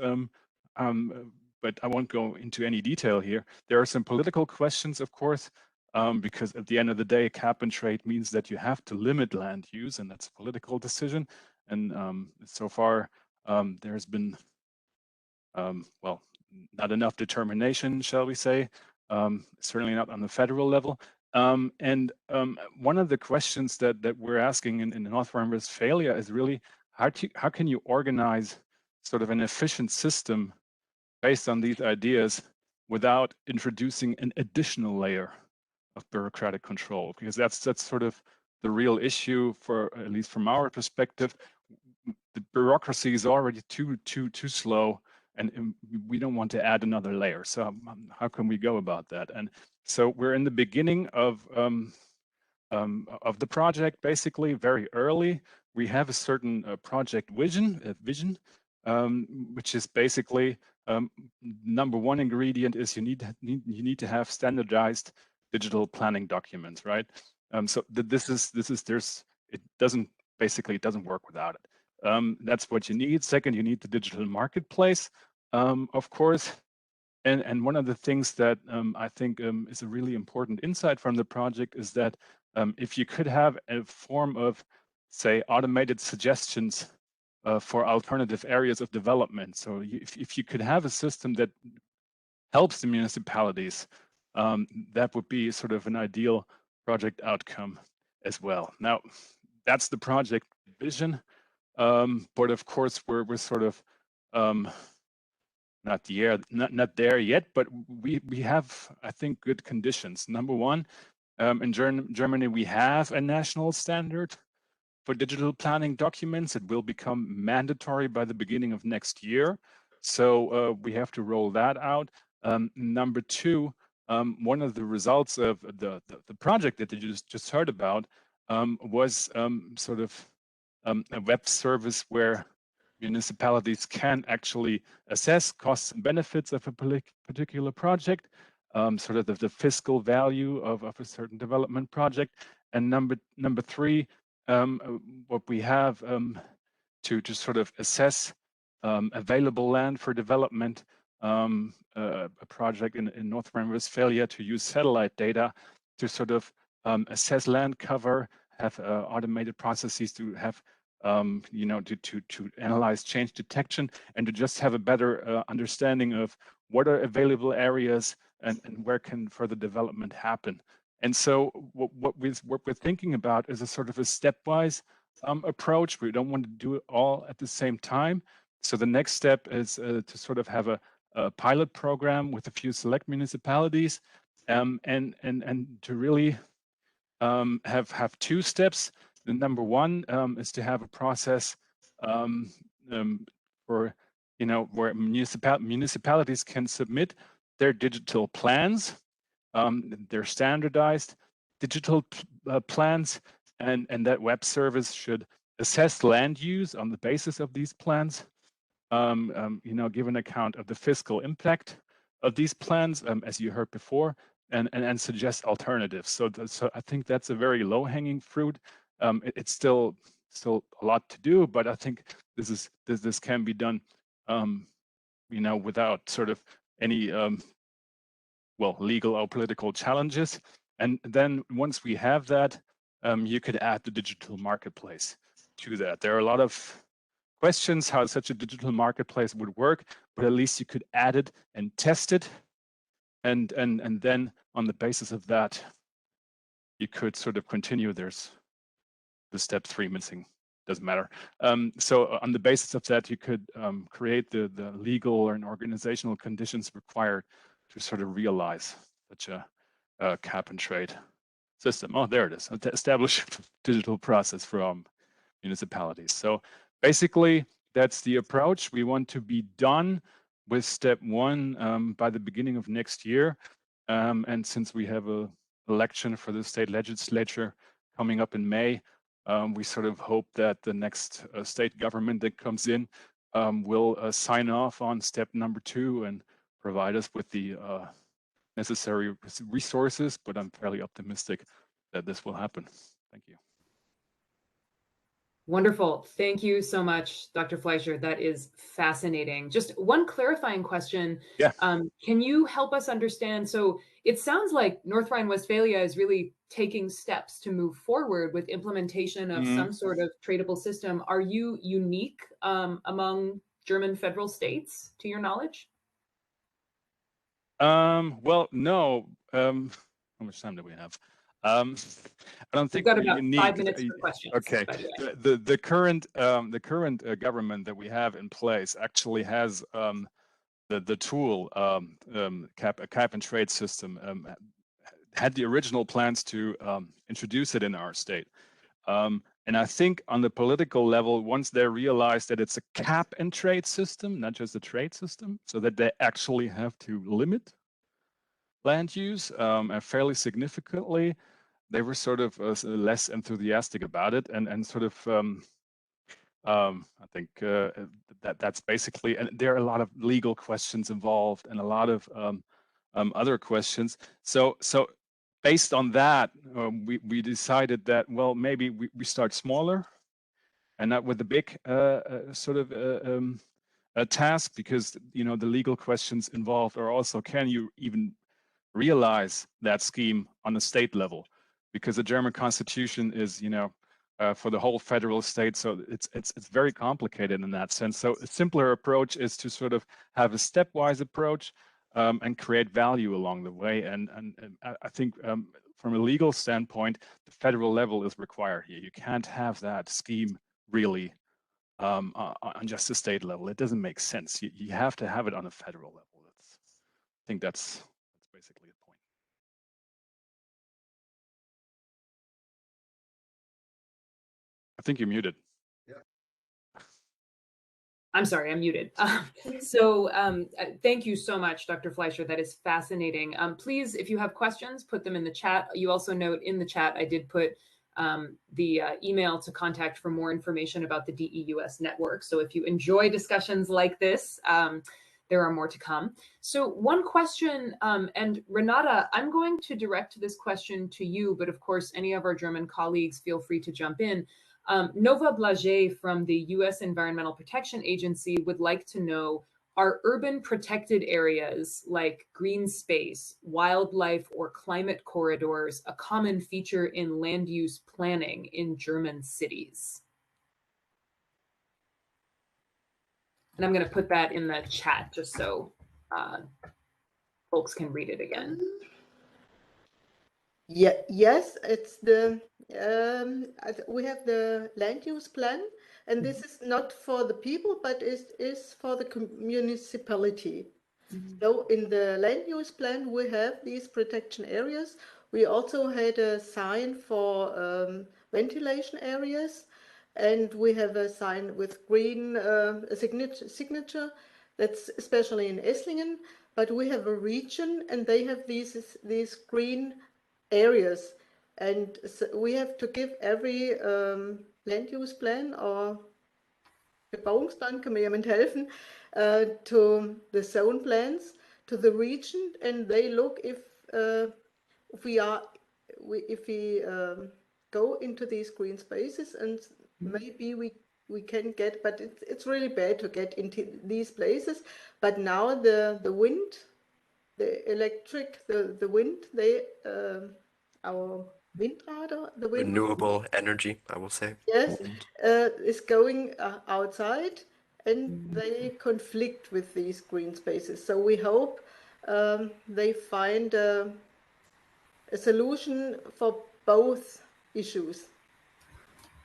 but I won't go into any detail here. There are some political questions, of course, because at the end of the day, cap and trade means that you have to limit land use, and that's a political decision. And so far, there has been, not enough determination, shall we say, certainly not on the federal level. And one of the questions that we're asking in North Rhine-Westphalia is really, how can you organize sort of an efficient system based on these ideas without introducing an additional layer of bureaucratic control? Because that's sort of the real issue, for at least from our perspective. The bureaucracy is already too slow, and we don't want to add another layer. So how can we go about that? And so we're in the beginning of the project, basically very early. We have a certain project vision, which is basically number one ingredient is you need to have standardized digital planning documents, right? So it doesn't work without it. That's what you need. Second, you need the digital marketplace, of course. And one of the things that I think is a really important insight from the project is that if you could have a form of, say, automated suggestions for alternative areas of development. So if you could have a system that helps the municipalities, that would be sort of an ideal project outcome as well. Now, that's the project vision. But of course, we're sort of not there yet, but we have, I think, good conditions. Number one, in Germany, we have a national standard for digital planning documents. It will become mandatory by the beginning of next year. So we have to roll that out. Number two, one of the results of the project that you just heard about was sort of a web service where municipalities can actually assess costs and benefits of a particular project, sort of the fiscal value of a certain development project. And number three, what we have to sort of assess available land for development, a project in North Rhine-Westphalia to use satellite data to sort of assess land cover, have automated processes to have to analyze change detection, and to just have a better understanding of what are available areas and where can further development happen. And so what we're thinking about is a sort of a stepwise approach. We don't want to do it all at the same time. So the next step is to sort of have a pilot program with a few select municipalities, and to really have two steps. The number one is to have a process for where municipalities can submit their digital plans, their standardized digital plans, and that web service should assess land use on the basis of these plans, give an account of the fiscal impact of these plans, as you heard before, and suggest alternatives. So I think that's a very low-hanging fruit. It's still a lot to do, but I think this can be done, without sort of any legal or political challenges. And then once we have that, you could add the digital marketplace to that. There are a lot of questions how such a digital marketplace would work, but at least you could add it and test it, and then on the basis of that, you could sort of continue. There's the step 3 missing, doesn't matter. So on the basis of that, you could create the legal and organizational conditions required to sort of realize such a cap and trade system. Oh, there it is. Establish digital process for municipalities. So basically, that's the approach. We want to be done with step 1 by the beginning of next year. And since we have an election for the state legislature coming up in May, we sort of hope that the next state government that comes in will sign off on step number 2 and provide us with the necessary resources, but I'm fairly optimistic that this will happen. Thank you. Wonderful. Thank you so much, Dr. Fleischer. That is fascinating. Just one clarifying question. Yeah. Can you help us understand? So it sounds like North Rhine-Westphalia is really taking steps to move forward with implementation of some sort of tradable system. Are you unique among German federal states, to your knowledge? Well, no. How much time do we have? I don't think we've got about unique. 5 minutes for questions. Okay. The current government that we have in place actually has the tool cap and trade system. Had the original plans to introduce it in our state. And I think on the political level, once they realize that it's a cap and trade system, not just a trade system, so that they actually have to limit land use fairly significantly, they were sort of less enthusiastic about it, and sort of I think that's basically, and there are a lot of legal questions involved and a lot of other questions. So based on that, we decided that, well, maybe we start smaller and not with a big sort of a task, because the legal questions involved are also, can you even realize that scheme on a state level? Because the German Constitution is, for the whole federal state, so it's very complicated in that sense. So a simpler approach is to sort of have a stepwise approach and create value along the way. And I think from a legal standpoint, the federal level is required here. You can't have that scheme really on just a state level. It doesn't make sense. You have to have it on a federal level. I think that's basically the point. I think you're muted. I'm sorry, I'm muted. Thank you so much, Dr. Fleischer. That is fascinating. Please, if you have questions, put them in the chat. You also note in the chat, I did put the email to contact for more information about the DEUS network. So if you enjoy discussions like this, there are more to come. So one question, and Renata, I'm going to direct this question to you, but of course, any of our German colleagues feel free to jump in. Nova Blaget from the US Environmental Protection Agency would like to know, are urban protected areas like green space, wildlife, or climate corridors a common feature in land use planning in German cities? And I'm going to put that in the chat just so folks can read it again. Yeah, yes, it's the we have the land use plan, and this is not for the people, but it is for the municipality. So in the land use plan, we have these protection areas. We also had a sign for ventilation areas, and we have a sign with green signature. That's especially in Esslingen. But we have a region, and they have these green areas, and so we have to give every land use plan or Bebauungsplan, kann mir jemand helfen, to the zone plans, to the region, and they look if we go into these green spaces, and maybe we can get, but it's really bad to get into these places. But now the wind, the electric, the wind, they our windradar, the wind, renewable energy, I will say. yes, is going outside, and they conflict with these green spaces. So we hope they find a solution for both issues.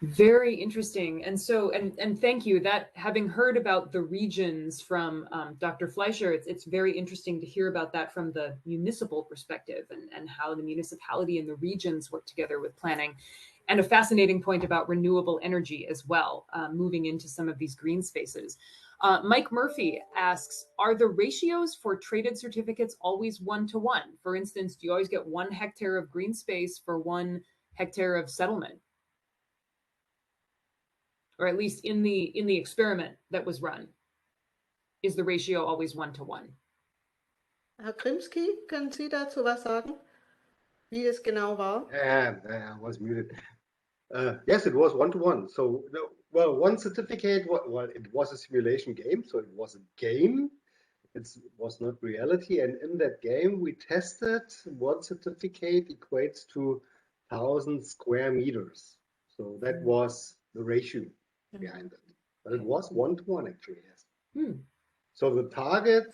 Very interesting. And so, and thank you, that having heard about the regions from Dr. Fleischer, it's very interesting to hear about that from the municipal perspective and how the municipality and the regions work together with planning. And a fascinating point about renewable energy as well, moving into some of these green spaces. Mike Murphy asks, are the ratios for traded certificates always 1-to-1? For instance, do you always get 1 hectare of green space for 1 hectare of settlement? Or at least in the experiment that was run, is the ratio always 1-to-1? Herr Krimsky, können Sie dazu was sagen, wie es genau war? I was muted. Yes, it was 1-to-1. So, well, one certificate, well, it was a simulation game, so it was a game. It was not reality. And in that game, we tested one certificate equates to 1,000 square meters. So that was the ratio behind it. But it was 1-to-1 actually, yes. So the target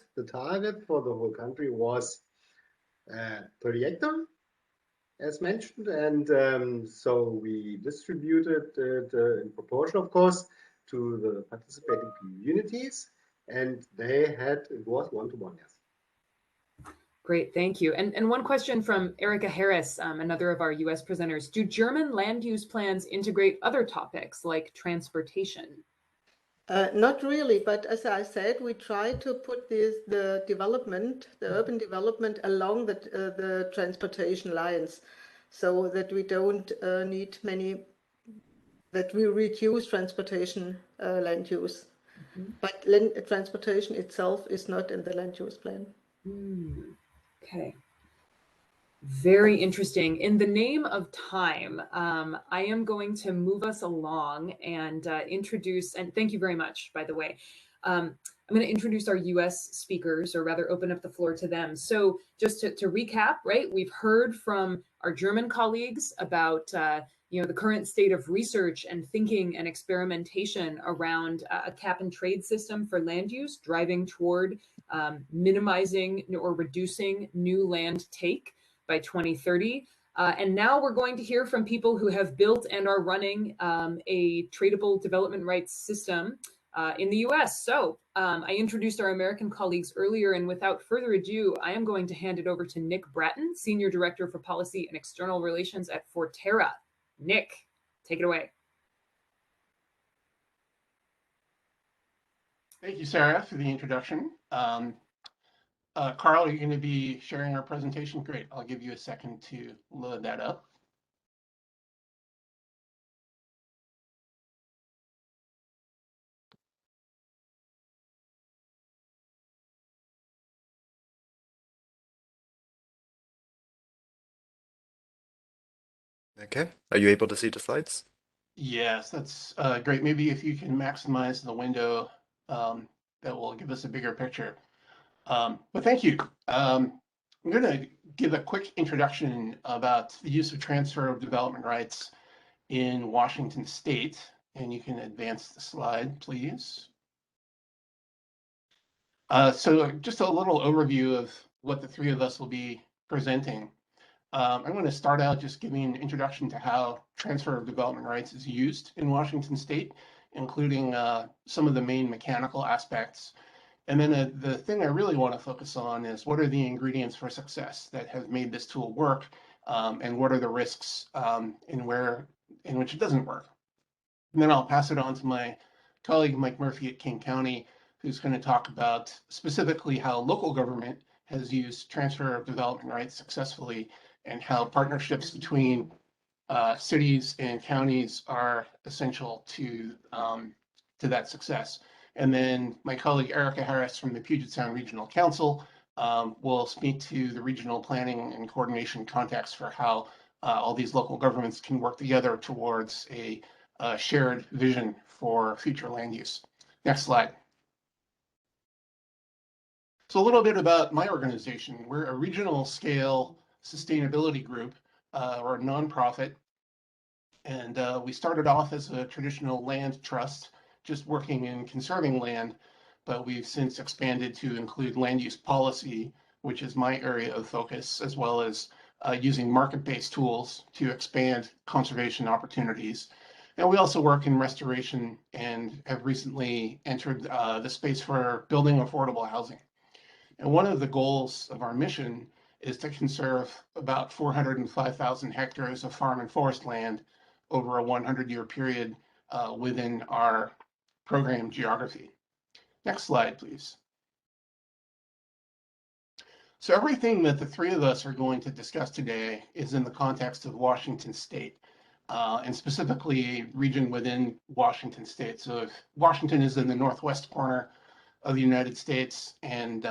for the whole country was 30 hectares, as mentioned, and so we distributed it in proportion, of course, to the participating communities, and it was 1-to-1, yes. Great, thank you. And one question from Erica Harris, another of our US presenters. Do German land use plans integrate other topics like transportation? Not really, but as I said, we try to put the urban development along the transportation lines, so that we don't need that we reduce transportation land use. But transportation itself is not in the land use plan. Okay. Very interesting. In the name of time, I am going to move us along and introduce, and thank you very much, by the way. I'm going to introduce our US speakers, or rather open up the floor to them. So just to recap, right, we've heard from our German colleagues about the current state of research and thinking and experimentation around a cap and trade system for land use, driving toward minimizing or reducing new land take by 2030. And now we're going to hear from people who have built and are running a tradable development rights system in the US. So I introduced our American colleagues earlier, and without further ado, I am going to hand it over to Nick Bratton, Senior Director for Policy and External Relations at Forterra. Nick, take it away. Thank you, Sarah, for the introduction. Carl, are you going to be sharing our presentation? Great. I'll give you a second to load that up. Okay. Are you able to see the slides? Yes, that's great. Maybe if you can maximize the window, that will give us a bigger picture. But thank you. I'm going to give a quick introduction about the use of transfer of development rights in Washington State. And you can advance the slide, please. So just a little overview of what the three of us will be presenting. I'm going to start out just giving an introduction to how transfer of development rights is used in Washington State, including some of the main mechanical aspects. And then the thing I really want to focus on is what are the ingredients for success that have made this tool work, and what are the risks in which it doesn't work. And then I'll pass it on to my colleague Mike Murphy at King County, who's going to talk about specifically how local government has used transfer of development rights successfully and how partnerships between cities and counties are essential to that success. And then my colleague Erica Harris from the Puget Sound Regional Council will speak to the regional planning and coordination context for how all these local governments can work together towards a shared vision for future land use. Next slide. So a little bit about my organization. We're a regional scale sustainability group, or a nonprofit. And we started off as a traditional land trust, just working in conserving land, but we've since expanded to include land use policy, which is my area of focus, as well as using market-based tools to expand conservation opportunities. And we also work in restoration and have recently entered the space for building affordable housing. And one of the goals of our mission is to conserve about 405,000 hectares of farm and forest land over a 100-year period within our program geography. Next slide, please. So everything that the three of us are going to discuss today is in the context of Washington State, and specifically a region within Washington State. So if Washington is in the northwest corner of the United States, and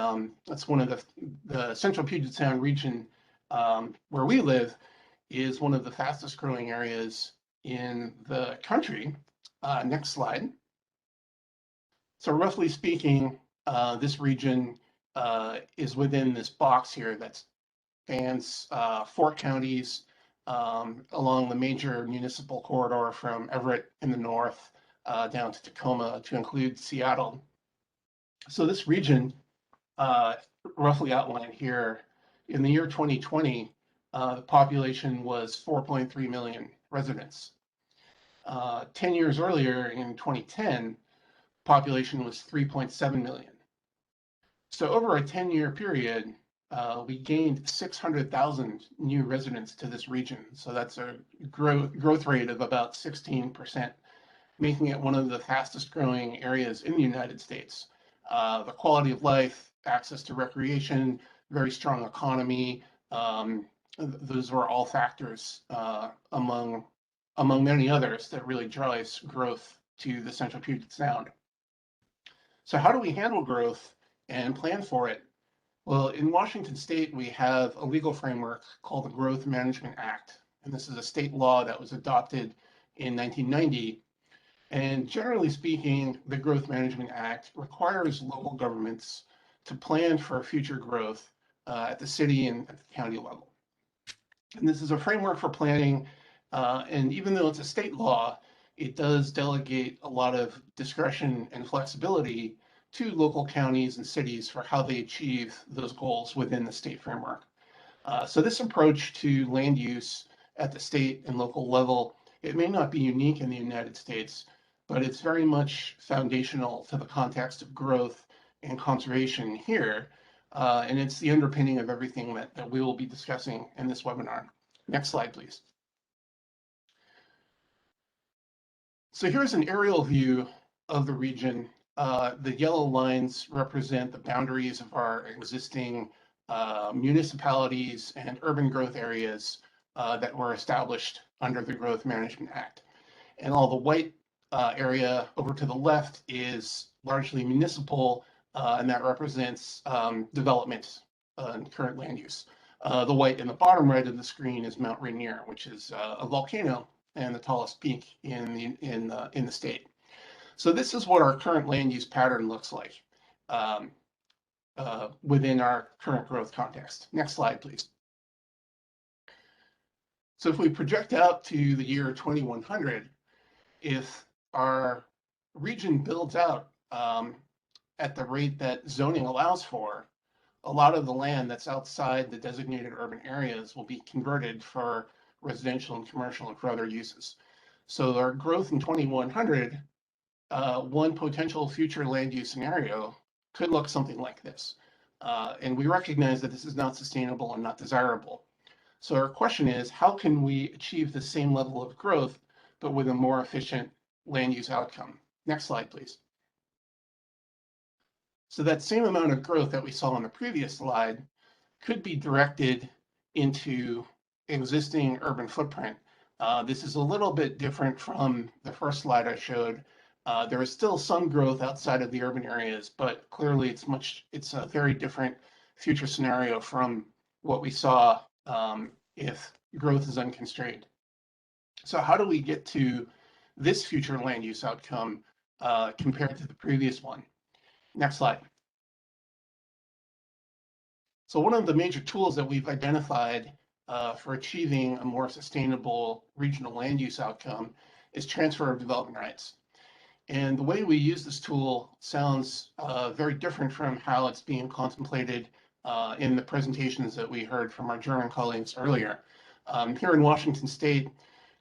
that's one of the central Puget Sound region where we live is one of the fastest growing areas in the country. Next slide. So roughly speaking, this region is within this box here that spans 4 counties along the major municipal corridor from Everett in the north down to Tacoma to include Seattle. So this region, roughly outlined here, in the year 2020, the population was 4.3 million residents. 10 years earlier, in 2010, population was 3.7 million. So over a 10-year period, we gained 600,000 new residents to this region. So that's a growth rate of about 16%, making it one of the fastest growing areas in the United States. The quality of life, access to recreation, very strong economy, those were all factors among many others that really drives growth to the central Puget Sound. So how do we handle growth and plan for it? Well, in Washington State, we have a legal framework called the Growth Management Act. And this is a state law that was adopted in 1990. And generally speaking, the Growth Management Act requires local governments to plan for future growth at the city and at the county level. And this is a framework for planning. And even though it's a state law, it does delegate a lot of discretion and flexibility to local counties and cities for how they achieve those goals within the state framework. So this approach to land use at the state and local level, it may not be unique in the United States, but it's very much foundational to the context of growth and conservation here. And it's the underpinning of everything that we will be discussing in this webinar. Next slide, please. So here's an aerial view of the region the yellow lines represent the boundaries of our existing municipalities and urban growth areas that were established under the Growth Management Act. And all the white area over to the left is largely municipal, and that represents development and current land use. The white in the bottom right of the screen is Mount Rainier, which is a volcano and the tallest peak in the state. So this is what our current land use pattern looks like within our current growth context. Next slide, please. So if we project out to the year 2100, if our region builds out at the rate that zoning allows for, a lot of the land that's outside the designated urban areas will be converted for residential and commercial and for other uses. So our growth in 2100, one potential future land use scenario could look something like this. And we recognize that this is not sustainable and not desirable. So our question is, how can we achieve the same level of growth, but with a more efficient land use outcome? Next slide, please. So that same amount of growth that we saw on the previous slide could be directed into existing urban footprint. This is a little bit different from the first slide I showed. There is still some growth outside of the urban areas, but clearly it's a very different future scenario from what we saw if growth is unconstrained. So how do we get to this future land use outcome compared to the previous one? Next slide. So one of the major tools that we've identified for achieving a more sustainable regional land use outcome is transfer of development rights. And the way we use this tool sounds very different from how it's being contemplated in the presentations that we heard from our German colleagues earlier. Here in Washington State,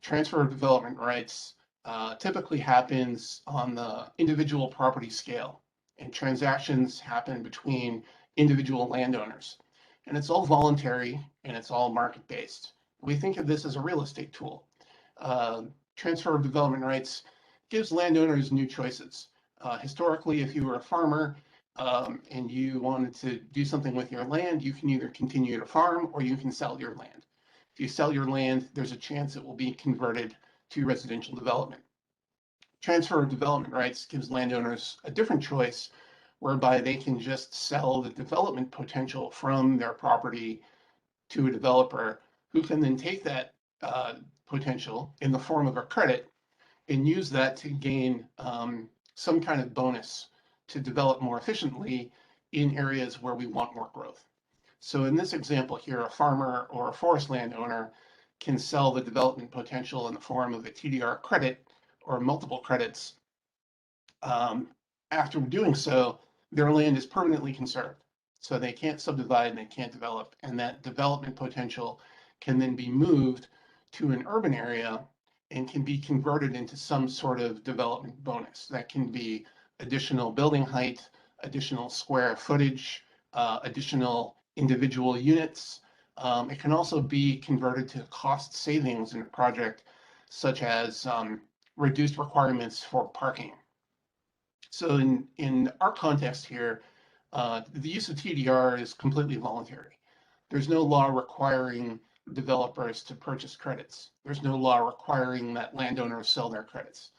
transfer of development rights typically happens on the individual property scale, and transactions happen between individual landowners. And it's all voluntary and it's all market-based. We think of this as a real estate tool. Transfer of development rights gives landowners new choices. Historically, if you were a farmer and you wanted to do something with your land, you can either continue to farm or you can sell your land. If you sell your land, there's a chance it will be converted to residential development. Transfer of development rights gives landowners a different choice, whereby they can just sell the development potential from their property to a developer who can then take that potential in the form of a credit and use that to gain some kind of bonus to develop more efficiently in areas where we want more growth. So in this example here, a farmer or a forest landowner can sell the development potential in the form of a TDR credit or multiple credits. After doing so, their land is permanently conserved. So they can't subdivide and they can't develop. And that development potential can then be moved to an urban area and can be converted into some sort of development bonus. That can be additional building height, additional square footage, additional individual units. It can also be converted to cost savings in a project, such as reduced requirements for parking. So in our context here, the use of TDR is completely voluntary. There's no law requiring developers to purchase credits. There's no law requiring that landowners sell their credits.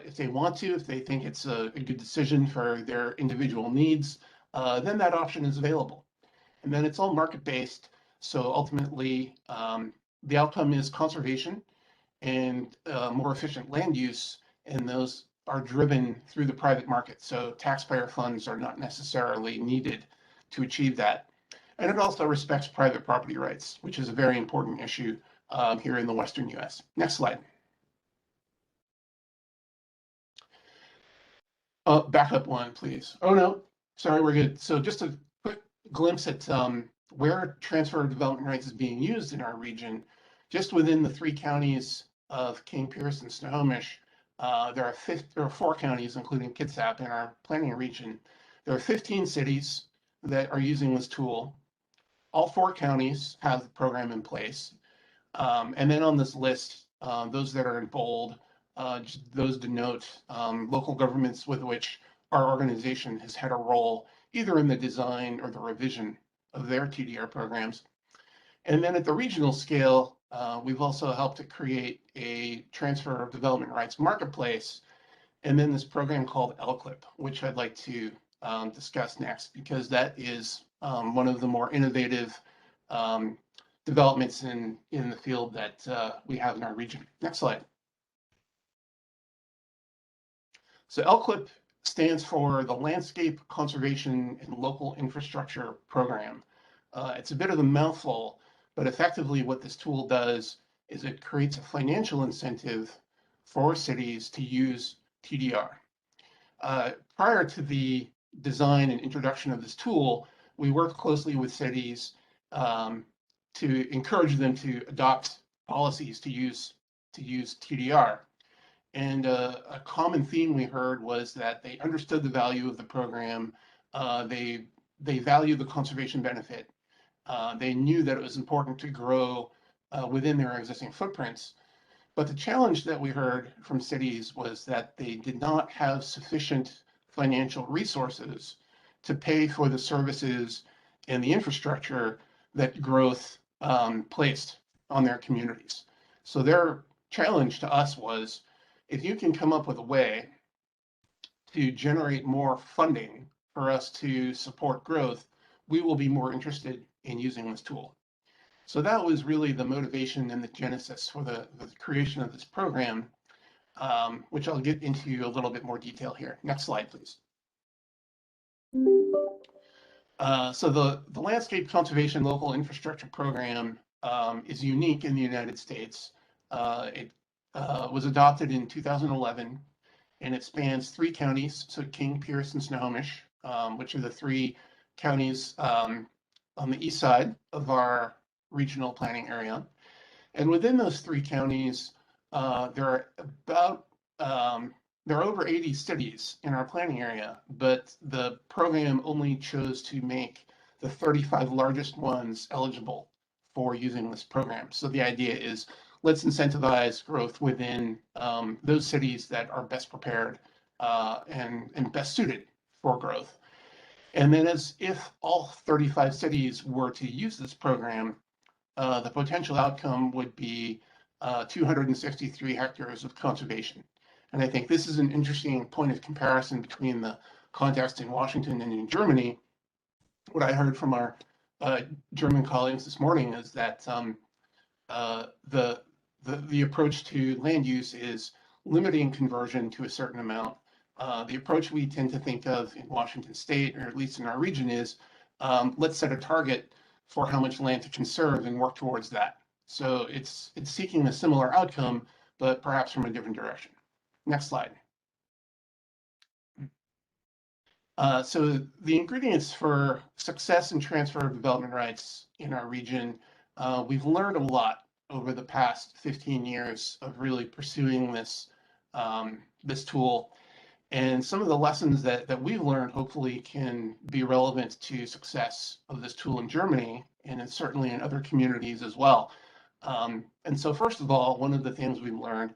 If they want to, if they think it's a good decision for their individual needs, then that option is available. And then it's all market-based. So ultimately, the outcome is conservation and more efficient land use, and those are driven through the private market. So taxpayer funds are not necessarily needed to achieve that. And it also respects private property rights, which is a very important issue here in the Western US. Next slide. Back up one, please. Oh, no, sorry, we're good. So just a quick glimpse at where transfer of development rights is being used in our region. Just within the 3 counties of King, Pierce, and Snohomish, there are 4 counties, including Kitsap, in our planning region. There are 15 cities that are using this tool. All 4 counties have the program in place. And then on this list, those that are in bold, those denote local governments with which our organization has had a role either in the design or the revision of their TDR programs. And then at the regional scale, we've also helped to create a transfer of development rights marketplace, and then this program called LCLIP, which I'd like to discuss next, because that is one of the more innovative developments in the field that we have in our region. Next slide. So LCLIP stands for the Landscape Conservation and Local Infrastructure Program. It's a bit of a mouthful, but effectively what this tool does is it creates a financial incentive for cities to use TDR. Prior to the design and introduction of this tool, we worked closely with cities to encourage them to adopt policies to use TDR. And a common theme we heard was that they understood the value of the program. They value the conservation benefit. They knew that it was important to grow within their existing footprints. But the challenge that we heard from cities was that they did not have sufficient financial resources to pay for the services and the infrastructure that growth placed on their communities. So their challenge to us was, if you can come up with a way to generate more funding for us to support growth, we will be more interested in using this tool. So that was really the motivation and the genesis for the creation of this program, which I'll get into a little bit more detail here. Next slide, please. So the Landscape Conservation Local Infrastructure Program is unique in the United States. It was adopted in 2011, and it spans 3 counties, so King, Pierce, and Snohomish, which are the 3 counties on the east side of our regional planning area. And within those 3 counties, there are over 80 cities in our planning area, but the program only chose to make the 35 largest ones eligible for using this program. So the idea is, let's incentivize growth within those cities that are best prepared and best suited for growth. And then if all 35 cities were to use this program, the potential outcome would be 263 hectares of conservation. And I think this is an interesting point of comparison between the context in Washington and in Germany. What I heard from our German colleagues this morning is that the approach to land use is limiting conversion to a certain amount. The approach we tend to think of in Washington State, or at least in our region, is let's set a target for how much land to conserve and work towards that. So it's seeking a similar outcome, but perhaps from a different direction. Next slide. So the ingredients for success and transfer of development rights in our region, we've learned a lot over the past 15 years of really pursuing this, this tool. And some of the lessons that we've learned hopefully can be relevant to success of this tool in Germany, and certainly in other communities as well. And so first of all, one of the things we've learned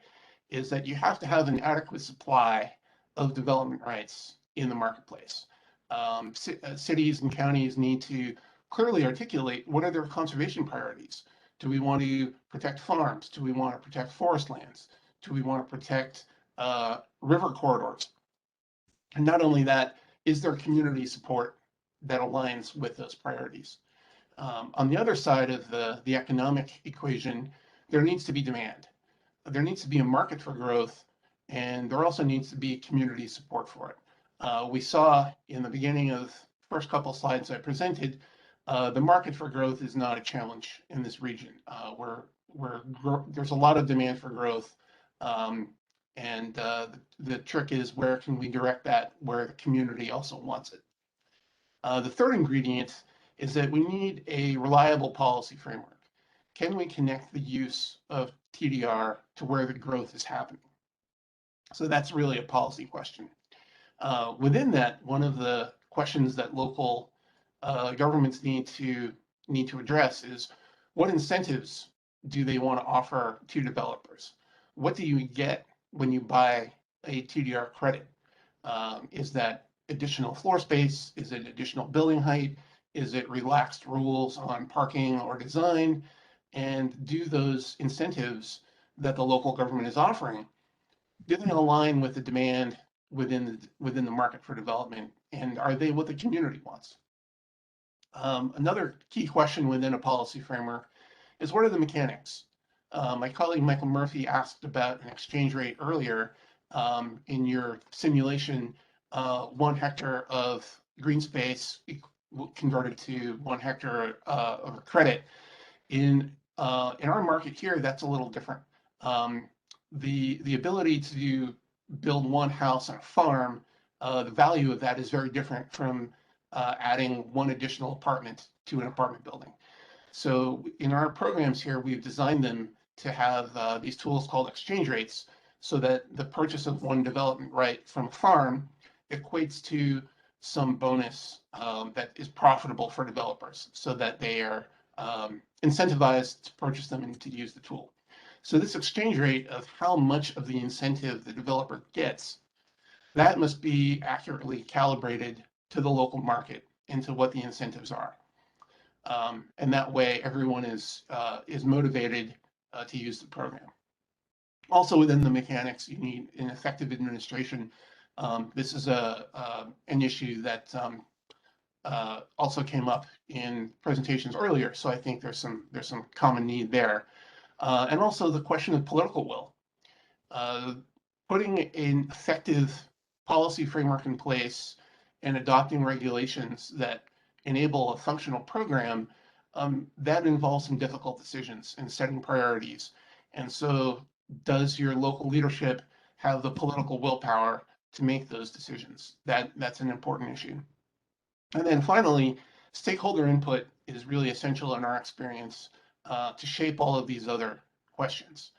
is that you have to have an adequate supply of development rights in the marketplace. Cities and counties need to clearly articulate what are their conservation priorities. Do we want to protect farms? Do we want to protect forest lands? Do we want to protect river corridors? And not only that, is there community support that aligns with those priorities? On the other side of the economic equation, there needs to be demand. There needs to be a market for growth, and there also needs to be community support for it. We saw in the beginning of the first couple slides I presented, the market for growth is not a challenge in this region. There's a lot of demand for growth, and the trick is, where can we direct that where the community also wants it? The third ingredient is that we need a reliable policy framework. Can we connect the use of TDR to where the growth is happening? So that's really a policy question. Within that, one of the questions that local governments need to address is, what incentives do they want to offer to developers? What do you get when you buy a TDR credit? Is that additional floor space? Is it additional building height? Is it relaxed rules on parking or design? And do those incentives that the local government is offering, do they align with the demand within the market for development? And are they what the community wants? Another key question within a policy framework is, what are the mechanics? My colleague Michael Murphy asked about an exchange rate earlier. In your simulation, 1 hectare of green space converted to 1 hectare of a credit. In our market here, that's a little different. The ability to build one house on a farm, the value of that is very different from adding one additional apartment to an apartment building. So in our programs here, we've designed them to have these tools called exchange rates, so that the purchase of one development right from a farm equates to some bonus that is profitable for developers, so that they are incentivized to purchase them and to use the tool. So this exchange rate of how much of the incentive the developer gets, that must be accurately calibrated to the local market and to what the incentives are. And that way everyone is motivated to use the program. Also within the mechanics, you need an effective administration. This is an issue that also came up in presentations earlier, so I think there's some common need there. And also the question of political will. Putting an effective policy framework in place and adopting regulations that enable a functional program, that involves some difficult decisions and setting priorities. And so does your local leadership have the political willpower to make those decisions? That's an important issue. And then finally, stakeholder input is really essential in our experience to shape all of these other questions.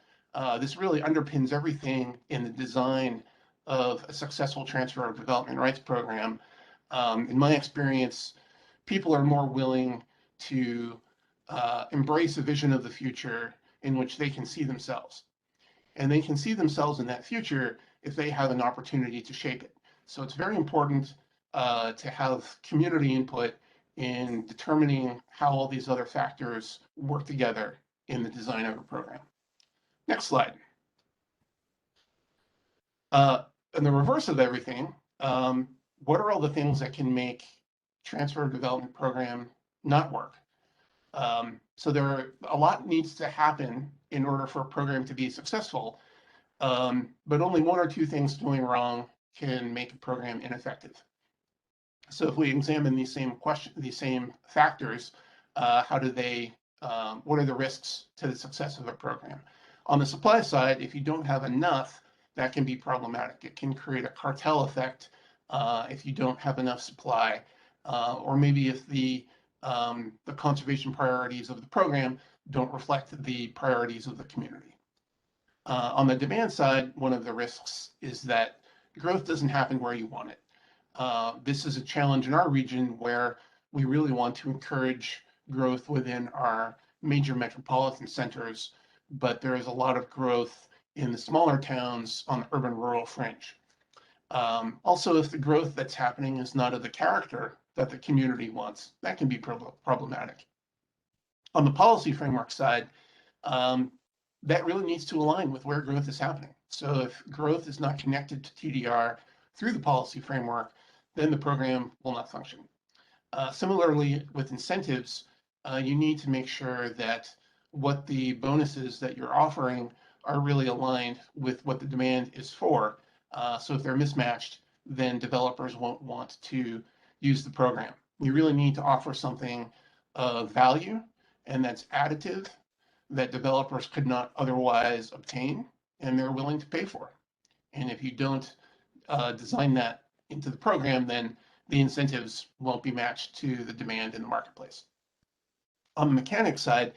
This really underpins everything in the design of a successful transfer of development rights program. In my experience, people are more willing to embrace a vision of the future in which they can see themselves. And they can see themselves in that future if they have an opportunity to shape it. So it's very important to have community input in determining how all these other factors work together in the design of a program. Next slide. And the reverse of everything, what are all the things that can make transfer of development program not work? So a lot needs to happen in order for a program to be successful, but only 1 or 2 things going wrong can make a program ineffective. So if we examine these same factors, how do they, what are the risks to the success of a program? On the supply side, if you don't have enough, that can be problematic. It can create a cartel effect if you don't have enough supply, or maybe if the conservation priorities of the program don't reflect the priorities of the community. On the demand side, one of the risks is that growth doesn't happen where you want it. This is a challenge in our region where we really want to encourage growth within our major metropolitan centers, but there is a lot of growth in the smaller towns on the urban-rural fringe. Also, if the growth that's happening is not of the character that the community wants, that can be problematic. On the policy framework side, that really needs to align with where growth is happening. So if growth is not connected to TDR through the policy framework, then the program will not function. Similarly, with incentives, you need to make sure that what the bonuses that you're offering are really aligned with what the demand is for. So if they're mismatched, then developers won't want to use the program. You really need to offer something of value and that's additive, that developers could not otherwise obtain, and they're willing to pay for. And if you don't design that into the program, then the incentives won't be matched to the demand in the marketplace. On the mechanics side,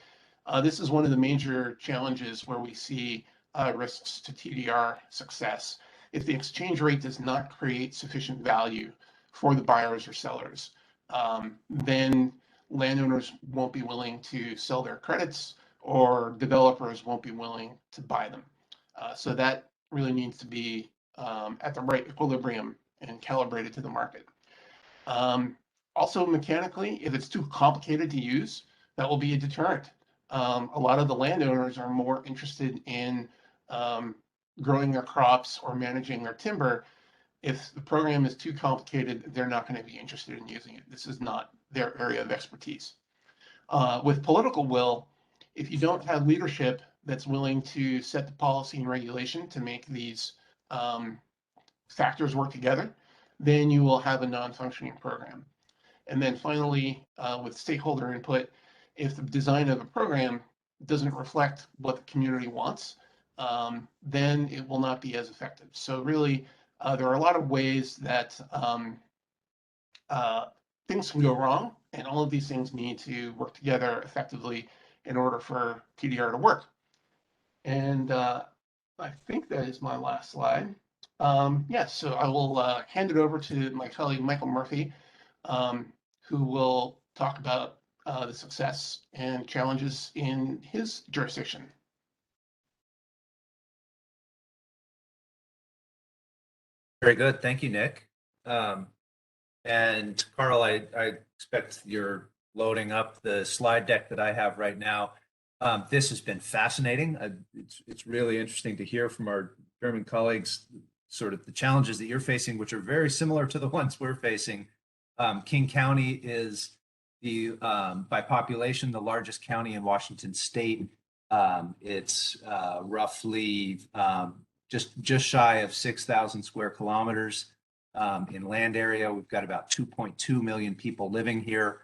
this is one of the major challenges where we see risks to TDR success. If the exchange rate does not create sufficient value for the buyers or sellers, then landowners won't be willing to sell their credits, or developers won't be willing to buy them. So that really needs to be at the right equilibrium and calibrate it to the market. Also mechanically, if it's too complicated to use, that will be a deterrent. A lot of the landowners are more interested in growing their crops or managing their timber. If the program is too complicated, they're not going to be interested in using it. This is not their area of expertise. With political will, if you don't have leadership that's willing to set the policy and regulation to make these factors work together, then you will have a non-functioning program. And then finally, with stakeholder input, if the design of a program doesn't reflect what the community wants, then it will not be as effective. So really, there are a lot of ways that things can go wrong, and all of these things need to work together effectively in order for TDR to work. And I think that is my last slide. Yes, so I will hand it over to my colleague, Michael Murphy, who will talk about the success and challenges in his jurisdiction. Very good. Thank you, Nick. And Carl, I expect you're loading up the slide deck that I have right now. This has been fascinating. It's really interesting to hear from our German colleagues sort of the challenges that you're facing, which are very similar to the ones we're facing. King County is by population, the largest county in Washington State. It's roughly just shy of 6,000 square kilometers in land area. We've got about 2.2 million people living here.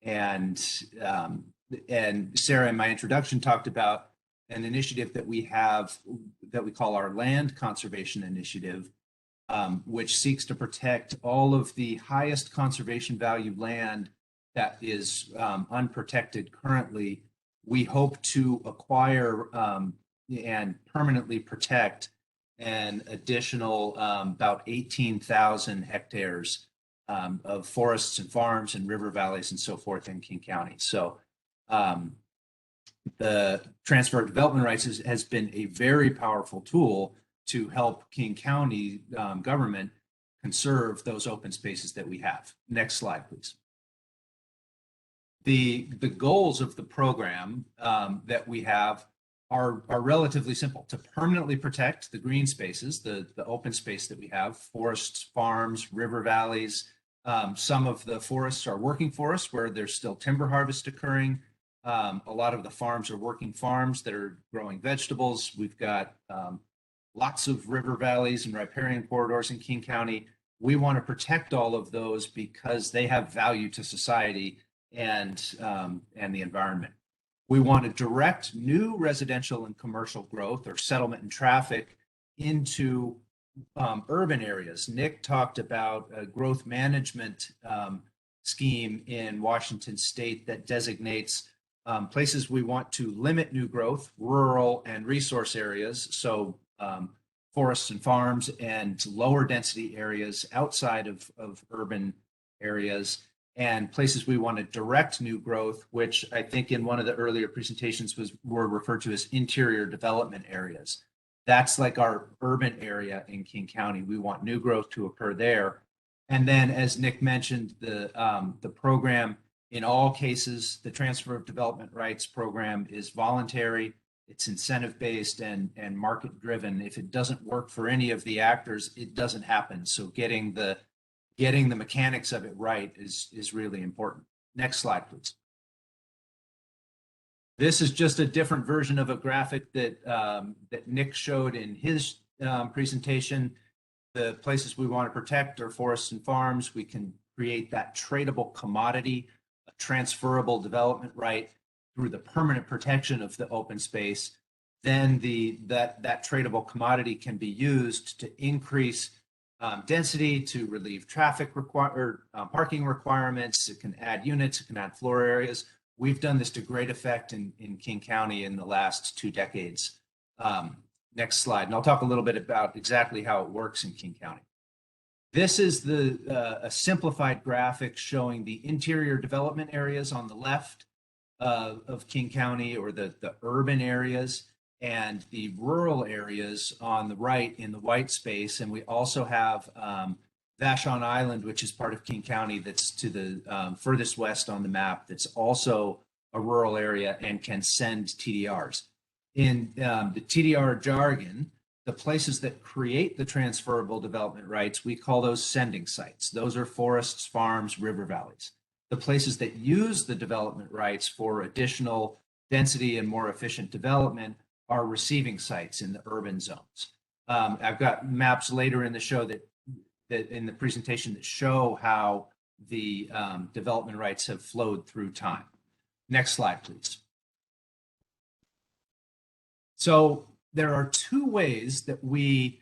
And Sarah, in my introduction, talked about an initiative that we have that we call our Land Conservation Initiative, which seeks to protect all of the highest conservation value land that is unprotected currently. We hope to acquire and permanently protect an additional about 18,000 hectares of forests and farms and river valleys and so forth in King County. So the transfer of development rights has been a very powerful tool to help King County government conserve those open spaces that we have. Next slide, please. The goals of the program that we have are relatively simple: to permanently protect the green spaces, the open space that we have, forests, farms, river valleys. Some of the forests are working forests where there's still timber harvest occurring. A lot of the farms are working farms that are growing vegetables. We've got lots of river valleys and riparian corridors in King County. We want to protect all of those because they have value to society and the environment. We want to direct new residential and commercial growth or settlement and traffic into urban areas. Nick talked about a growth management scheme in Washington State that designates places we want to limit new growth, rural and resource areas, so forests and farms, and lower density areas outside of urban areas, and places we want to direct new growth, which I think in one of the earlier presentations were referred to as interior development areas. That's like our urban area in King County. We want new growth to occur there. And then, as Nick mentioned, the program, in all cases, the transfer of development rights program is voluntary. It's incentive-based and market-driven. If it doesn't work for any of the actors, it doesn't happen. So getting the mechanics of it right is really important. Next slide, please. This is just a different version of a graphic that Nick showed in his presentation. The places we want to protect are forests and farms. We can create that tradable commodity, a transferable development right through the permanent protection of the open space. Then that tradable commodity can be used to increase density, to relieve traffic parking requirements. It can add units, it can add floor areas. We've done this to great effect in King County in the last 2 decades. Next slide, and I'll talk a little bit about exactly how it works in King County. This is a simplified graphic showing the interior development areas on the left of King County, or the urban areas, and the rural areas on the right in the white space. And we also have Vashon Island, which is part of King County, that's to the furthest west on the map, that's also a rural area and can send TDRs. In the TDR jargon, the places that create the transferable development rights, we call those sending sites. Those are forests, farms, river valleys. The places that use the development rights for additional density and more efficient development are receiving sites in the urban zones. I've got maps later in the show that in the presentation that show how the development rights have flowed through time. Next slide, please. So there are two ways that we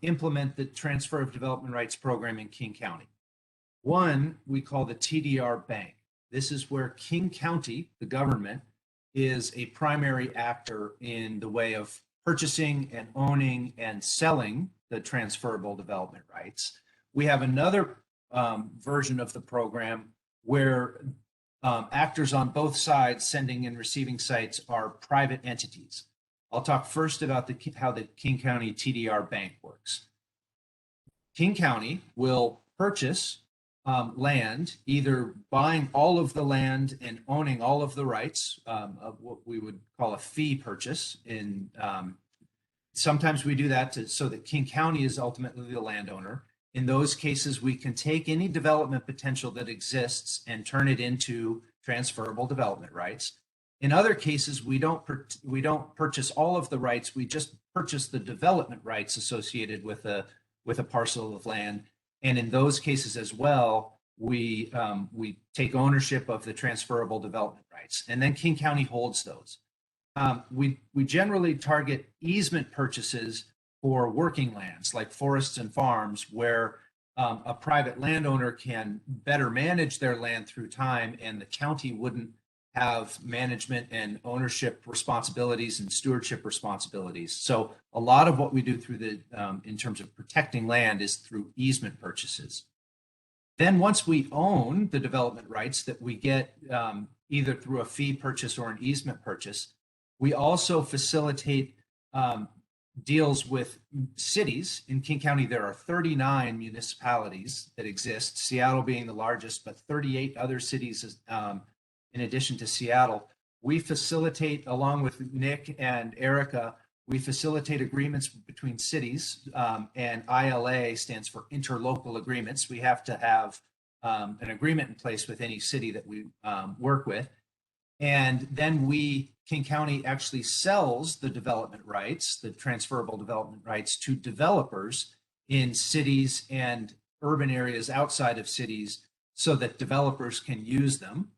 implement the transfer of development rights program in King County. One we call the TDR Bank. This is where King County, the government, is a primary actor in the way of purchasing and owning and selling the transferable development rights. We have another version of the program where actors on both sides, sending and receiving sites, are private entities. I'll talk first about how the King County TDR Bank works. King County will purchase land, either buying all of the land and owning all of the rights, of what we would call a fee purchase. Sometimes we do that so that King County is ultimately the landowner. In those cases, we can take any development potential that exists and turn it into transferable development rights. In other cases, we don't purchase all of the rights. We just purchase the development rights associated with a parcel of land. And in those cases as well, we take ownership of the transferable development rights, and then King County holds those. We generally target easement purchases for working lands like forests and farms, where a private landowner can better manage their land through time, and the county wouldn't have management and ownership responsibilities and stewardship responsibilities. So a lot of what we do through the in terms of protecting land is through easement purchases. Then once we own the development rights that we get either through a fee purchase or an easement purchase, we also facilitate deals with cities. In King County, there are 39 municipalities that exist, Seattle being the largest, but 38 other cities in addition to Seattle. We facilitate, along with Nick and Erica, we facilitate agreements between cities, and ILA stands for interlocal agreements. We have to have an agreement in place with any city that we work with. And then King County actually sells the development rights, the transferable development rights, to developers in cities and urban areas outside of cities so that developers can use them.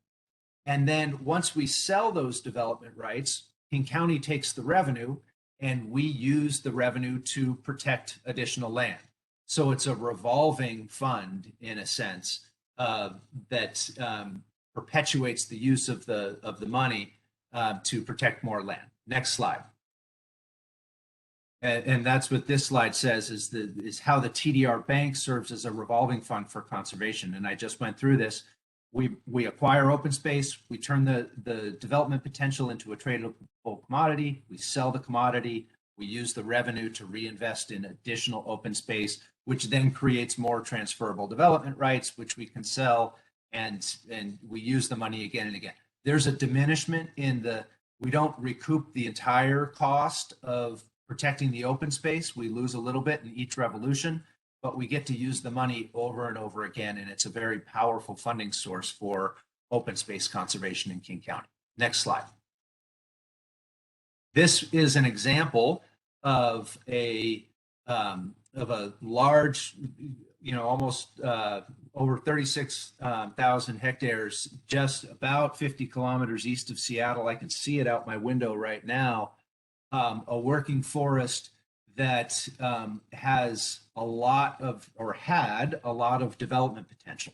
And then once we sell those development rights, King County takes the revenue and we use the revenue to protect additional land. So it's a revolving fund in a sense that perpetuates the use of the money to protect more land. Next slide. And that's what this slide says is how the TDR Bank serves as a revolving fund for conservation. And I just went through this. We acquire open space, we turn the development potential into a tradable commodity, we sell the commodity, we use the revenue to reinvest in additional open space, which then creates more transferable development rights, which we can sell, and we use the money again and again. There's a diminishment we don't recoup the entire cost of protecting the open space. We lose a little bit in each revolution, but we get to use the money over and over again, and it's a very powerful funding source for open space conservation in King County. Next slide. This is an example of a large, almost over 36,000 hectares, just about 50 kilometers east of Seattle. I can see it out my window right now. A working forest that has a lot of, or had a lot of development potential.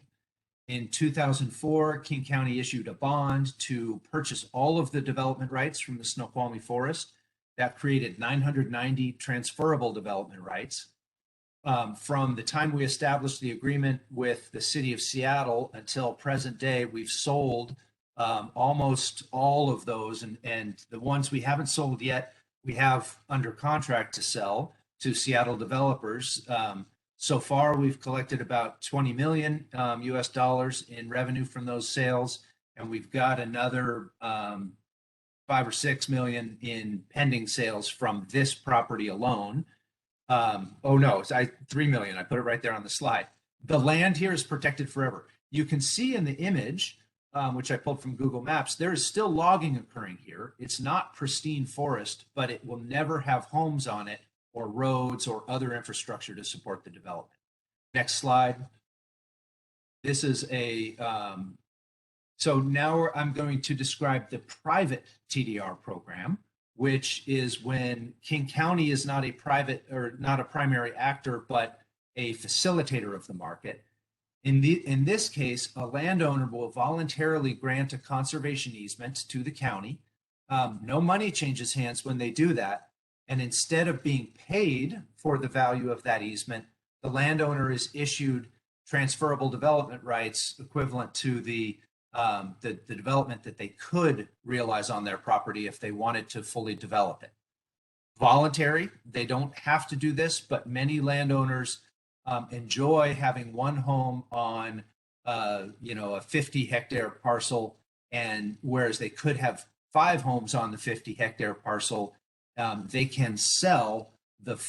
In 2004, King County issued a bond to purchase all of the development rights from the Snoqualmie Forest. That created 990 transferable development rights. From the time we established the agreement with the city of Seattle until present day, we've sold almost all of those, and the ones we haven't sold yet, we have under contract to sell to Seattle developers. So far, we've collected about 20 million US dollars in revenue from those sales, and we've got another 5 or 6 million in pending sales from this property alone. Oh no, it's 3 million. I put it right there on the slide. The land here is protected forever. You can see in the image, which I pulled from Google Maps, there is still logging occurring here. It's not pristine forest, but it will never have homes on it or roads or other infrastructure to support the development. Next slide. This is a, so now I'm going to describe the private TDR program, which is when King County is not a private or not a primary actor, but a facilitator of the market. In this case, a landowner will voluntarily grant a conservation easement to the county. No money changes hands when they do that. And instead of being paid for the value of that easement, the landowner is issued transferable development rights equivalent to the development that they could realize on their property if they wanted to fully develop it. Voluntary, they don't have to do this, but many landowners enjoy having one home on a 50-hectare parcel, and whereas they could have 5 homes on the 50-hectare parcel, they can sell the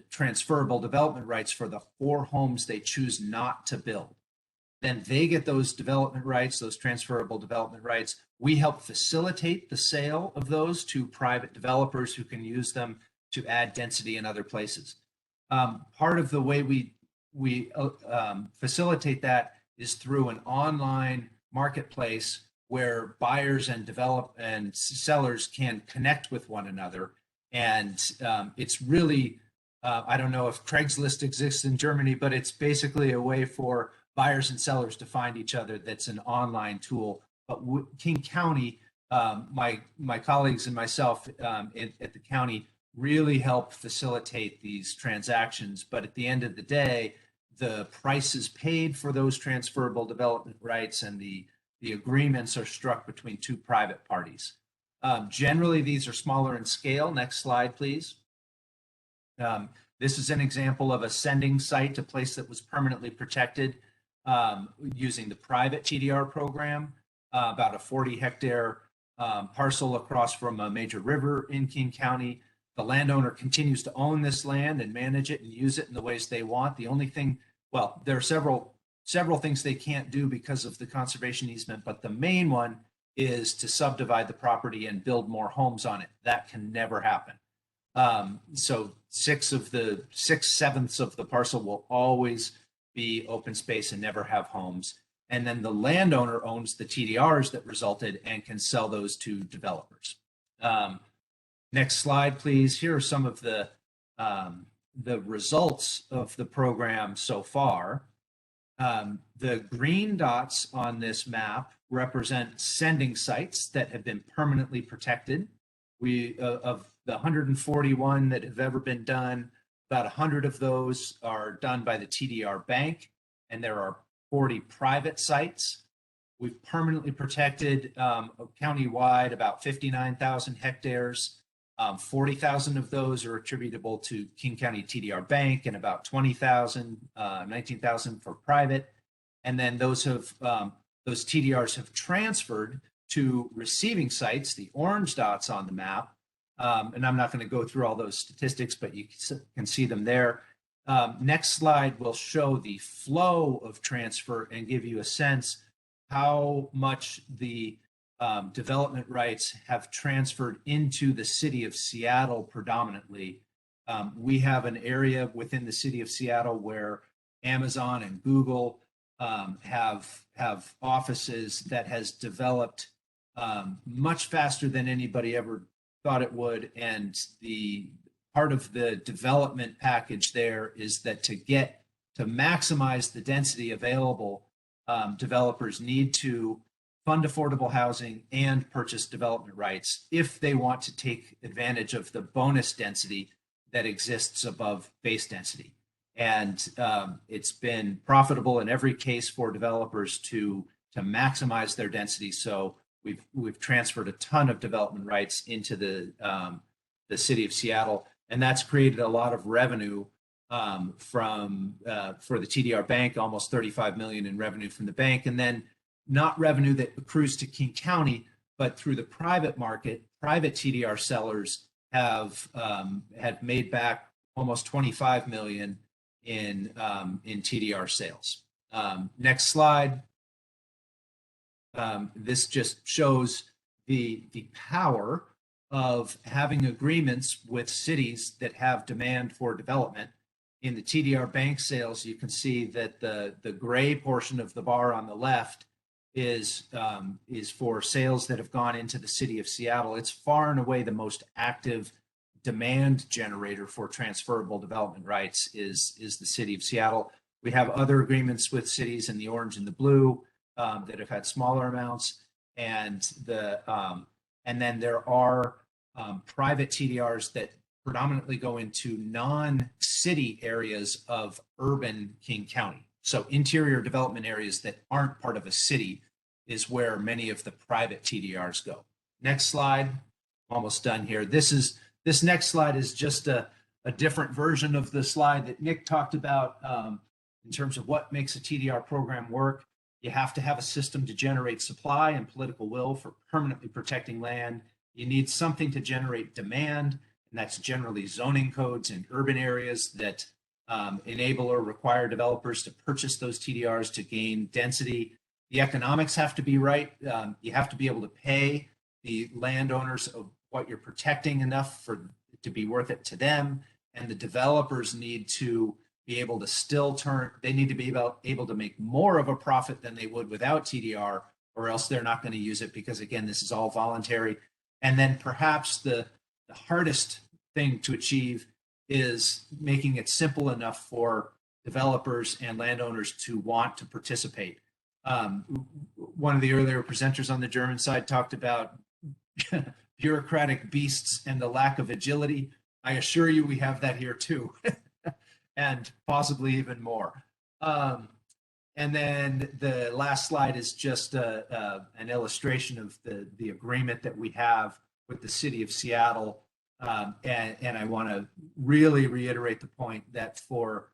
transferable development rights for the 4 homes they choose not to build. Then they get those development rights, those transferable development rights. We help facilitate the sale of those to private developers who can use them to add density in other places. Part of the way we facilitate that is through an online marketplace where buyers and sellers can connect with one another. And it's really, I don't know if Craigslist exists in Germany, but it's basically a way for buyers and sellers to find each other. That's an online tool. But King County, my colleagues and myself at the county really help facilitate these transactions. But at the end of the day, the prices paid for those transferable development rights and the agreements are struck between 2 private parties. Generally, these are smaller in scale. Next slide, please. This is an example of a sending site, a place that was permanently protected using the private TDR program, about a 40-hectare parcel across from a major river in King County. The landowner continues to own this land and manage it and use it in the ways they want. The only thing, well, there are several things they can't do because of the conservation easement, but the main one is to subdivide the property and build more homes on it. That can never happen. So 6/7 of the parcel will always be open space and never have homes. And then the landowner owns the TDRs that resulted and can sell those to developers. Next slide, please. Here are some of the results of the program so far. The green dots on this map represent sending sites that have been permanently protected. Of the 141 that have ever been done, about 100 of those are done by the TDR bank, and there are 40 private sites. We've permanently protected countywide about 59,000 hectares. 40,000 of those are attributable to King County TDR Bank, and about 19,000 for private. And then those TDRs have transferred to receiving sites, the orange dots on the map. And I'm not going to go through all those statistics, but you can see them there. Next slide will show the flow of transfer and give you a sense how much the development rights have transferred into the city of Seattle predominantly. We have an area within the city of Seattle where Amazon and Google have offices that has developed much faster than anybody ever thought it would. And the part of the development package there is that to maximize the density available, developers need to fund affordable housing and purchase development rights if they want to take advantage of the bonus density that exists above base density. And it's been profitable in every case for developers to maximize their density. So we've transferred a ton of development rights into the the city of Seattle, and that's created a lot of revenue for the TDR bank, almost 35 million in revenue from the bank, and then not revenue that accrues to King County, but through the private market, private TDR sellers have made back almost 25 million in TDR sales. Next slide. This just shows the power of having agreements with cities that have demand for development. In the TDR bank sales, you can see that the gray portion of the bar on the left is for sales that have gone into the city of Seattle. It's far and away the most active demand generator for transferable development rights is the city of Seattle. We have other agreements with cities in the orange and the blue that have had smaller amounts, and then there are private TDRs that predominantly go into non-city areas of urban King County. So interior development areas that aren't part of a city is where many of the private TDRs go. Next slide. Almost done here. This next slide is just a different version of the slide that Nick talked about in terms of what makes a TDR program work. You have to have a system to generate supply and political will for permanently protecting land. You need something to generate demand, and that's generally zoning codes in urban areas that enable or require developers to purchase those TDRs to gain density. The economics have to be right. You have to be able to pay the landowners of what you're protecting enough for it to be worth it to them, and the developers need to be able to they need to be able to make more of a profit than they would without TDR, or else they're not going to use it, because again, this is all voluntary. And then perhaps the hardest thing to achieve is making it simple enough for developers and landowners to want to participate. One of the earlier presenters on the German side talked about bureaucratic beasts and the lack of agility. I assure you we have that here too, and possibly even more. And then the last slide is just an illustration of the agreement that we have with the city of Seattle. And I want to really reiterate the point that for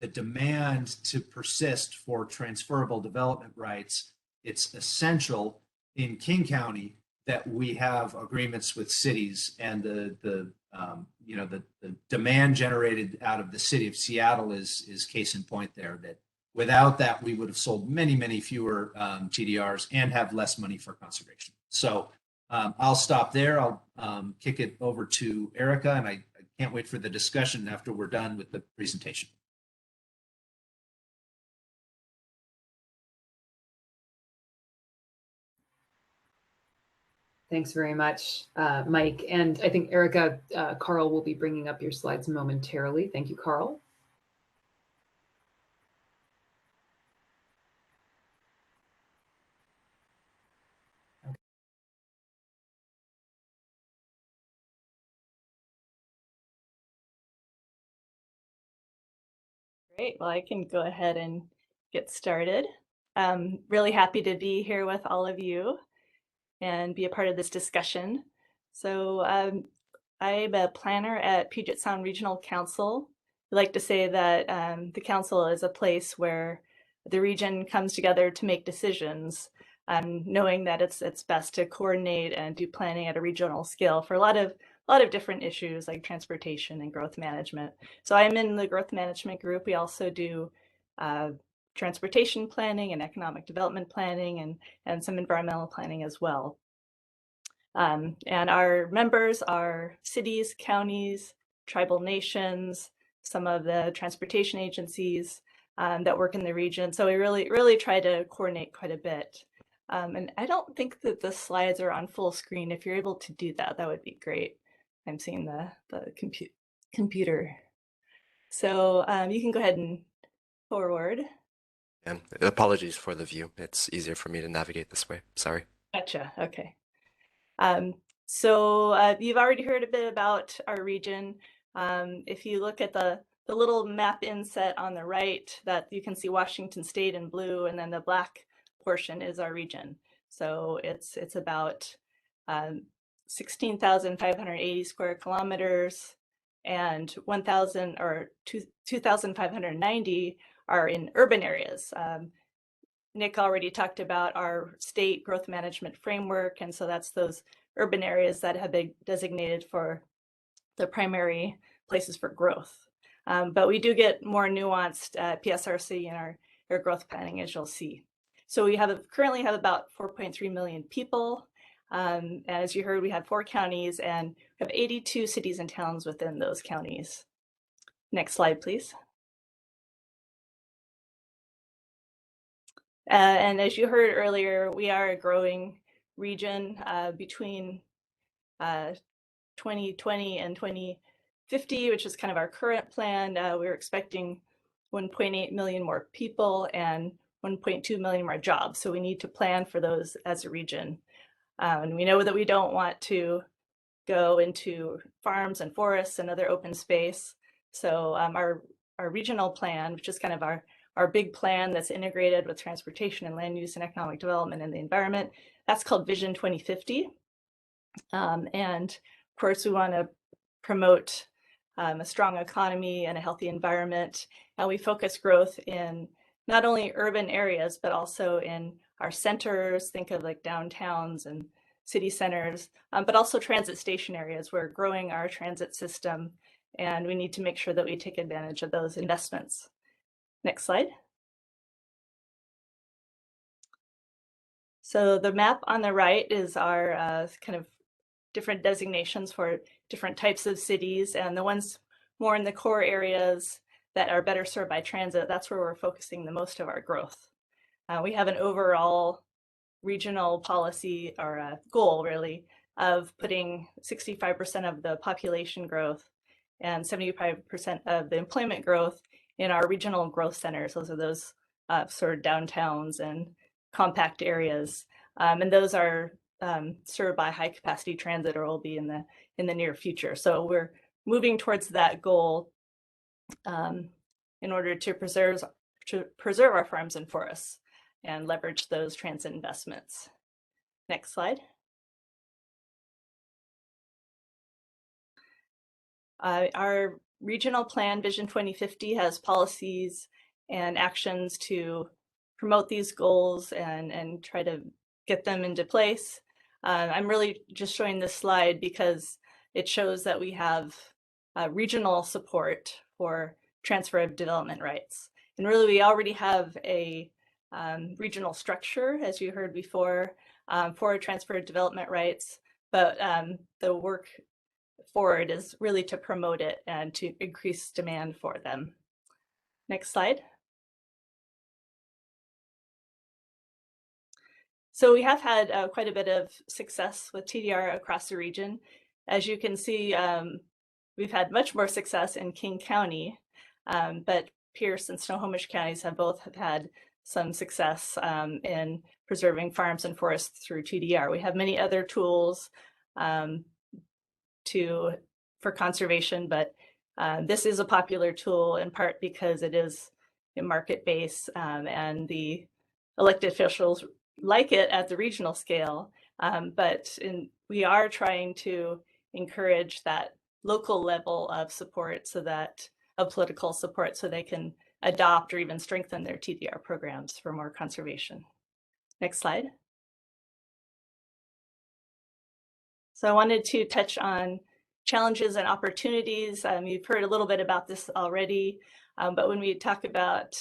the demand to persist for transferable development rights, it's essential in King County that we have agreements with cities, and the demand generated out of the city of Seattle is case in point there. That without that, we would have sold many fewer TDRs and have less money for conservation. So I'll stop there. I'll kick it over to Erica, and I can't wait for the discussion after we're done with the presentation. Thanks very much, Mike. And I think Erica, Carl will be bringing up your slides momentarily. Thank you, Carl. Great. Well, I can go ahead and get started. I'm really happy to be here with all of you and be a part of this discussion. So I'm a planner at Puget Sound Regional Council. I like to say that the council is a place where the region comes together to make decisions, knowing that it's best to coordinate and do planning at a regional scale for a lot of different issues like transportation and growth management. So I'm in the growth management group. We also do transportation planning and economic development planning and some environmental planning as well. And our members are cities, counties, tribal nations, some of the transportation agencies that work in the region. So we really try to coordinate quite a bit. And I don't think that the slides are on full screen. If you're able to do that, that would be great. I'm seeing the computer. So you can go ahead and forward. And apologies for the view. It's easier for me to navigate this way. Sorry. Gotcha. Okay. So you've already heard a bit about our region. If you look at the little map inset on the right, that you can see Washington State in blue, and then the black portion is our region. So it's about 16,580 square kilometers, and 2,590 are in urban areas. Nick already talked about our state growth management framework, and so that's those urban areas that have been designated for the primary places for growth. But we do get more nuanced PSRC in our growth planning, as you'll see. So we currently have about 4.3 million people. As you heard, we have 4 counties and we have 82 cities and towns within those counties. Next slide, please. And as you heard earlier, we are a growing region. Between 2020 and 2050, which is kind of our current plan, we're expecting 1.8 million more people and 1.2 million more jobs. So we need to plan for those as a region. And we know that we don't want to go into farms and forests and other open space. So our regional plan, which is kind of our big plan that's integrated with transportation and land use and economic development and the environment, that's called Vision 2050. And of course, we want to promote a strong economy and a healthy environment. And we focus growth in not only urban areas, but also in our centers, think of like downtowns and city centers, but also transit station areas. We're growing our transit system, and we need to make sure that we take advantage of those investments. Next slide. So the map on the right is our kind of different designations for different types of cities, and the ones more in the core areas that are better served by transit, that's where we're focusing the most of our growth. We have an overall regional policy or a goal really of putting 65% of the population growth and 75% of the employment growth in our regional growth centers. Those are those sort of downtowns and compact areas. And those are served by high capacity transit, or will be in the near future. So we're moving towards that goal in order to preserve our farms and forests and leverage those transit investments. Next slide. Our regional plan, Vision 2050, has policies and actions to promote these goals and try to get them into place. I'm really just showing this slide because it shows that we have regional support for transfer of development rights. And really, we already have a regional structure, as you heard before, for transfer of development rights, but the work forward is really to promote it and to increase demand for them. Next slide. So we have had quite a bit of success with TDR across the region. As you can see, we've had much more success in King County, but Pierce and Snohomish counties have both had some success in preserving farms and forests through TDR. We have many other tools for conservation, but this is a popular tool in part because it is market-based and the elected officials like it at the regional scale, but we are trying to encourage that local level of support, of political support, so they can adopt or even strengthen their TDR programs for more conservation. Next slide. So I wanted to touch on challenges and opportunities. You've heard a little bit about this already, but when we talk about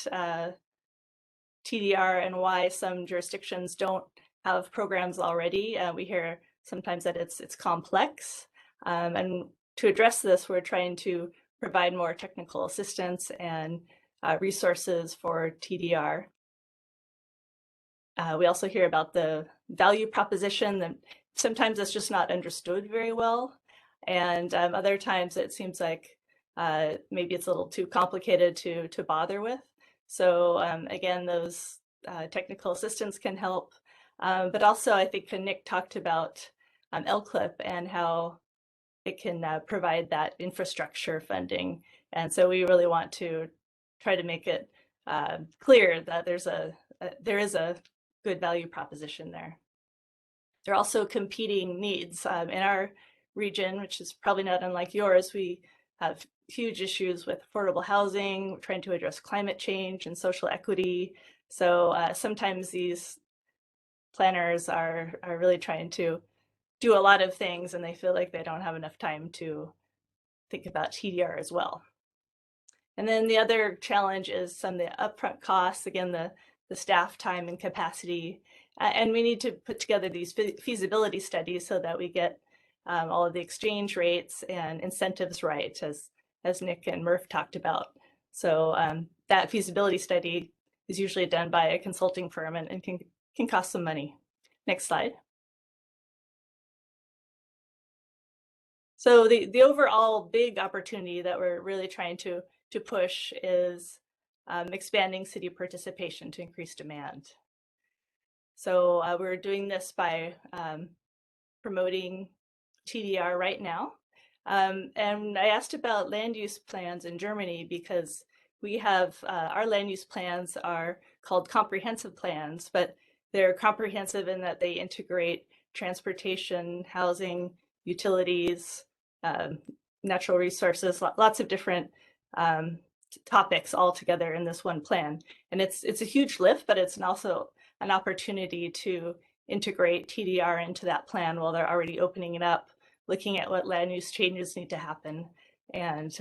TDR and why some jurisdictions don't have programs already, we hear sometimes that it's complex. And to address this, we're trying to provide more technical assistance and resources for TDR. We also hear about the value proposition, that sometimes it's just not understood very well. And other times it seems like maybe it's a little too complicated to bother with. So again, those technical assistance can help. But also I think Nick talked about LCLIP and how it can provide that infrastructure funding. And so we really want to try to make it clear that there is a good value proposition there. there are also competing needs. In our region, which is probably not unlike yours, we have huge issues with affordable housing. We're trying to address climate change and social equity. So sometimes these planners are really trying to do a lot of things, and they feel like they don't have enough time to think about TDR as well. And then the other challenge is some of the upfront costs, again, the staff time and capacity. And we need to put together these feasibility studies so that we get all of the exchange rates and incentives right, as Nick and Murph talked about. So that feasibility study is usually done by a consulting firm and can cost some money. Next slide. So the overall big opportunity that we're really trying to push is expanding city participation to increase demand. So we're doing this by promoting TDR right now. And I asked about land use plans in Germany because we have, our land use plans are called comprehensive plans, but they're comprehensive in that they integrate transportation, housing, utilities, natural resources, lots of different topics all together in this one plan. And it's a huge lift, but it's also an opportunity to integrate TDR into that plan while they're already opening it up, looking at what land use changes need to happen. And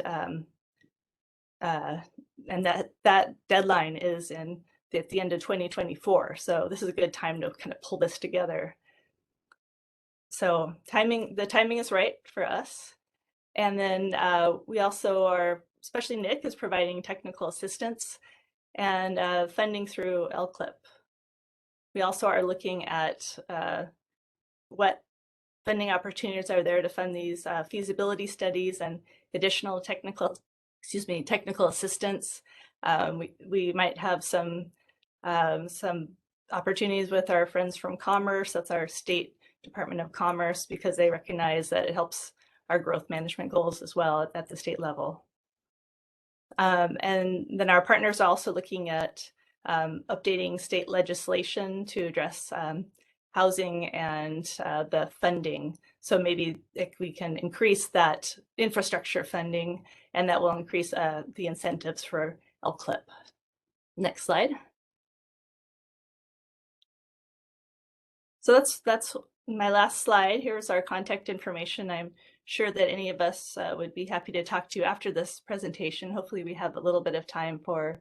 that deadline is at the end of 2024. So this is a good time to kind of pull this together. So the timing is right for us. And then we also are, especially Nick, is providing technical assistance and funding through LCLIP. We also are looking at what funding opportunities are there to fund these feasibility studies and additional technical assistance. We might have some opportunities with our friends from Commerce. That's our state Department of Commerce, because they recognize that it helps our growth management goals as well at the state level. And then our partners are also looking at updating state legislation to address housing and the funding. So maybe we can increase that infrastructure funding, and that will increase the incentives for LCLIP. Next slide. So that's my last slide. Here's our contact information. I'm sure that any of us would be happy to talk to you after this presentation. Hopefully we have a little bit of time for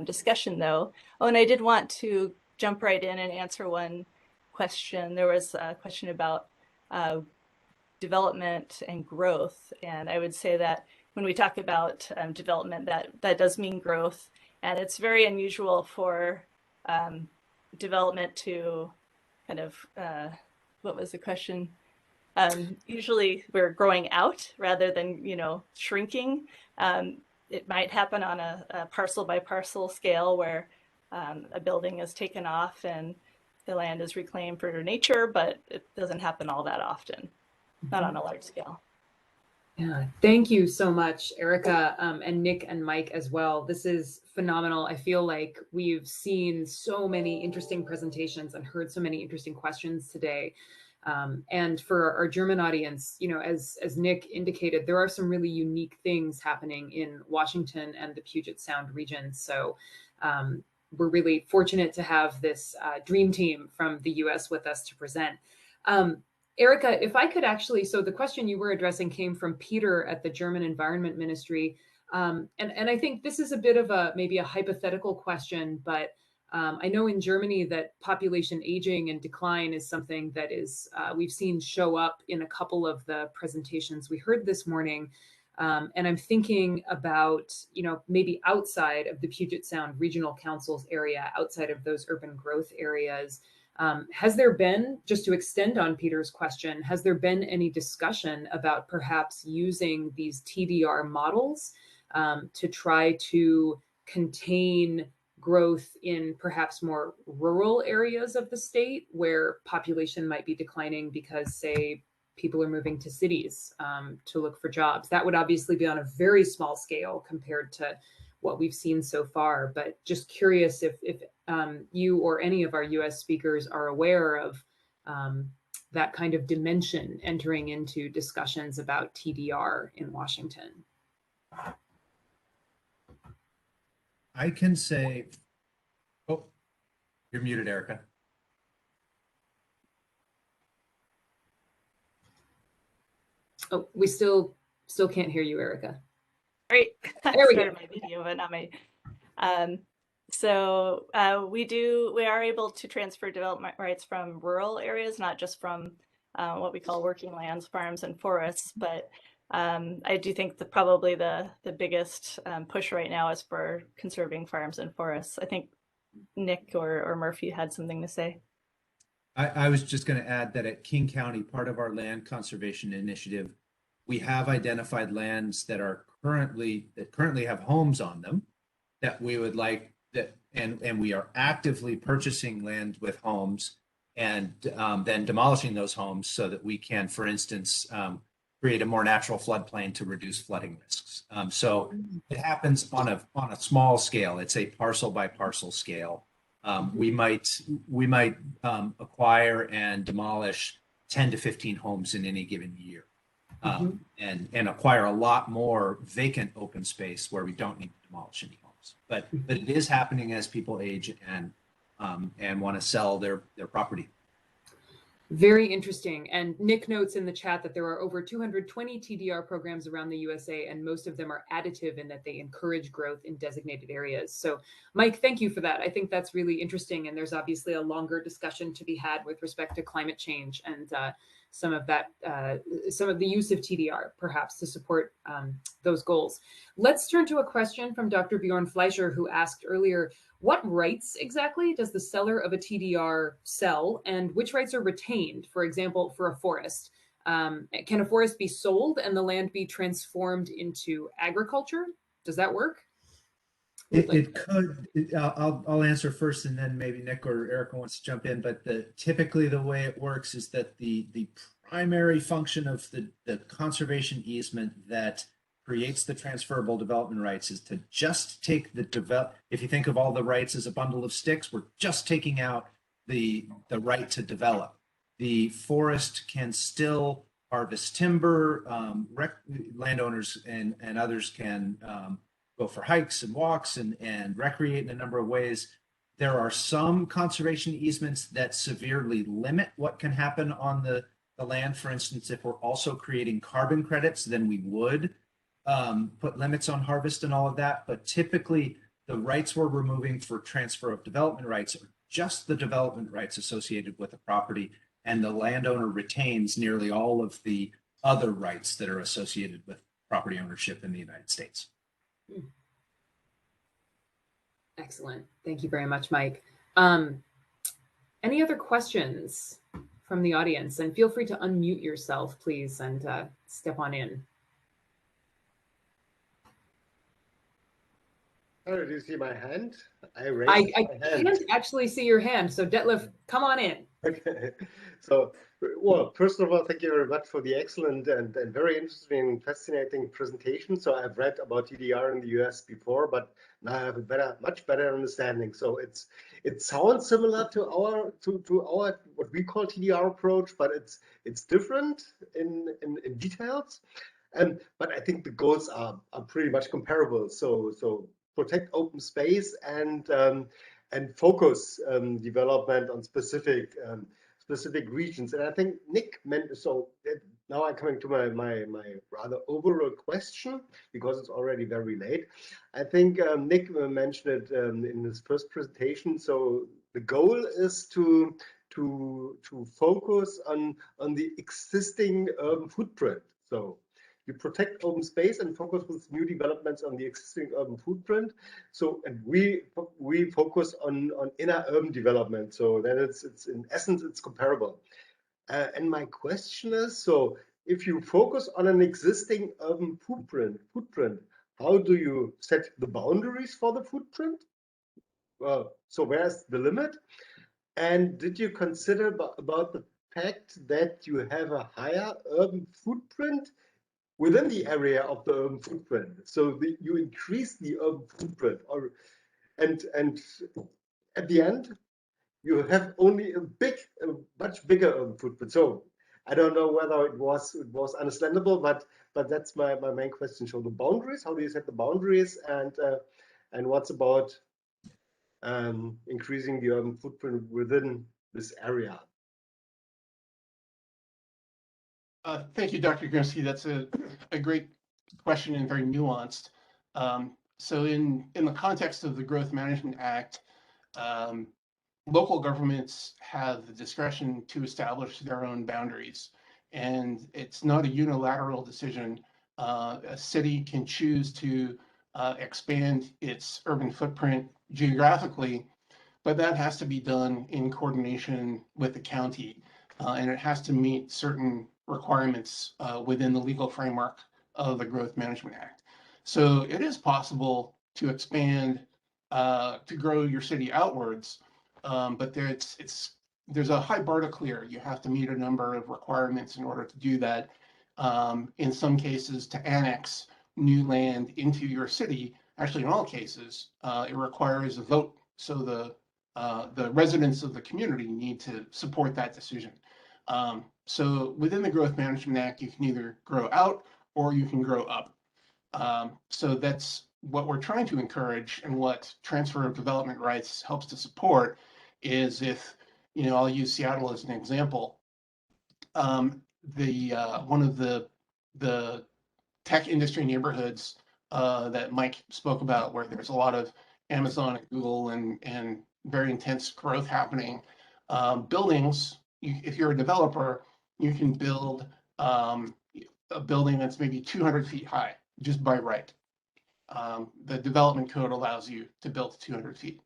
discussion though. Oh, and I did want to jump right in and answer one question. There was a question about development and growth. And I would say that when we talk about development, that does mean growth. And it's very unusual for development to kind of, what was the question? Usually we're growing out rather than, shrinking. It might happen on a parcel by parcel scale where a building is taken off and the land is reclaimed for nature, but it doesn't happen all that often, not on a large scale. Yeah, thank you so much, Erica, and Nick and Mike as well. This is phenomenal. I feel like we've seen so many interesting presentations and heard so many interesting questions today. And for our German audience, as Nick indicated, there are some really unique things happening in Washington and the Puget Sound region. So we're really fortunate to have this dream team from the US with us to present. Erica, if I could actually, so the question you were addressing came from Peter at the German Environment Ministry. And I think this is a bit of maybe a hypothetical question, but I know in Germany that population aging and decline is something that is we've seen show up in a couple of the presentations we heard this morning. And I'm thinking about, maybe outside of the Puget Sound Regional Council's area, outside of those urban growth areas. Has there been, just to extend on Peter's question, has there been any discussion about perhaps using these TDR models to try to contain growth in perhaps more rural areas of the state where population might be declining because, say, people are moving to cities to look for jobs? That would obviously be on a very small scale compared to what we've seen so far, but just curious if you or any of our US speakers are aware of that kind of dimension entering into discussions about TDR in Washington? I can say, oh, you're muted, Erica. Oh, we still can't hear you, Erica. Great. I There we started go. my video, but not my. We are able to transfer development rights from rural areas, not just from what we call working lands, farms, and forests. But I do think that probably the biggest push right now is for conserving farms and forests. I think Nick or Murphy had something to say. I was just going to add that at King County, part of our land conservation initiative, we have identified lands that currently have homes on them that we would like that, and we are actively purchasing land with homes and then demolishing those homes so that we can, for instance, create a more natural floodplain to reduce flooding risks. So it happens on a small scale. It's a parcel by parcel scale. We might acquire and demolish 10 to 15 homes in any given year, and acquire a lot more vacant open space where we don't need to demolish any homes. But it is happening as people age and want to sell their property. Very interesting. And Nick notes in the chat that there are over 220 TDR programs around the USA, and most of them are additive in that they encourage growth in designated areas. So Mike, thank you for that. I think that's really interesting. And there's obviously a longer discussion to be had with respect to climate change and some of the use of TDR perhaps to support those goals. Let's turn to a question from Dr. Bjorn Fleischer, who asked earlier, what rights exactly does the seller of a TDR sell, and which rights are retained? For example, for a forest, can a forest be sold and the land be transformed into agriculture? Does that work? It could. I'll answer first, and then maybe Nick or Erica wants to jump in. But typically the way it works is that the primary function of the conservation easement that creates the transferable development rights is to just take if you think of all the rights as a bundle of sticks, we're just taking out the right to develop. The forest can still harvest timber, landowners and others can go for hikes and walks and recreate in a number of ways. There are some conservation easements that severely limit what can happen on the land. For instance, if we're also creating carbon credits, then we would put limits on harvest and all of that. But typically the rights we're removing for transfer of development rights are just the development rights associated with the property, and the landowner retains nearly all of the other rights that are associated with property ownership in the United States. Excellent. Thank you very much, Mike. Any other questions from the audience? And feel free to unmute yourself, please, and step on in. Oh, did you see my hand? I raised my hand. Can't actually see your hand. So Detlef, come on in. Okay. So, well, first of all, thank you very much for the excellent and very interesting, fascinating presentation. So I've read about TDR in the US before, but now I have a much better understanding. So it sounds similar to our what we call TDR approach, but it's different in details. But I think the goals are pretty much comparable. So protect open space and focus development on specific regions. And I think Nick meant, so now I'm coming to my rather overall question, because it's already very late. I think Nick mentioned it in his first presentation. So the goal is to focus on the existing urban footprint. So you protect open space and focus with new developments on the existing urban footprint. So, and we focus on inner urban development. So that it's in essence, it's comparable. And my question is, so if you focus on an existing urban footprint, how do you set the boundaries for the footprint? Well, so where's the limit? And did you consider about the fact that you have a higher urban footprint within the area of the urban footprint, so you increase the urban footprint, and at the end, you have only a much bigger footprint. So I don't know whether it was understandable, but that's my main question. So the boundaries, how do you set the boundaries, and what's about increasing the urban footprint within this area? Thank you, Dr. Grimsky. That's a great question and very nuanced. So in the context of the Growth Management Act, local governments have the discretion to establish their own boundaries, and it's not a unilateral decision. A city can choose to expand its urban footprint geographically, but that has to be done in coordination with the county, and it has to meet certain requirements within the legal framework of the Growth Management Act. So it is possible to expand, to grow your city outwards, but there's a high bar to clear. You have to meet a number of requirements in order to do that. In some cases, to annex new land into your city, actually in all cases, it requires a vote. So the residents of the community need to support that decision. So within the Growth Management Act, you can either grow out or you can grow up. So that's what we're trying to encourage, and what transfer of development rights helps to support is if, I'll use Seattle as an example. One of the tech industry neighborhoods that Mike spoke about, where there's a lot of Amazon and Google and very intense growth happening. Buildings, if you're a developer, you can build a building that's maybe 200 feet high just by right. The development code allows you to build 200 feet.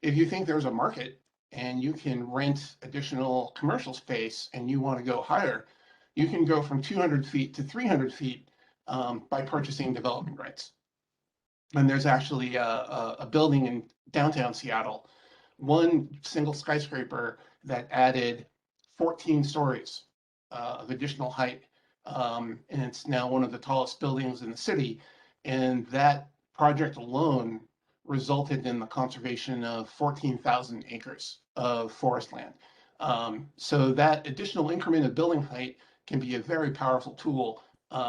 If you think there's a market and you can rent additional commercial space and you want to go higher, you can go from 200 feet to 300 feet by purchasing development rights. And there's actually a building in downtown Seattle, one single skyscraper that added 14 stories of additional height. And it's now one of the tallest buildings in the city. And that project alone resulted in the conservation of 14,000 acres of forest land. So that additional increment of building height can be a very powerful tool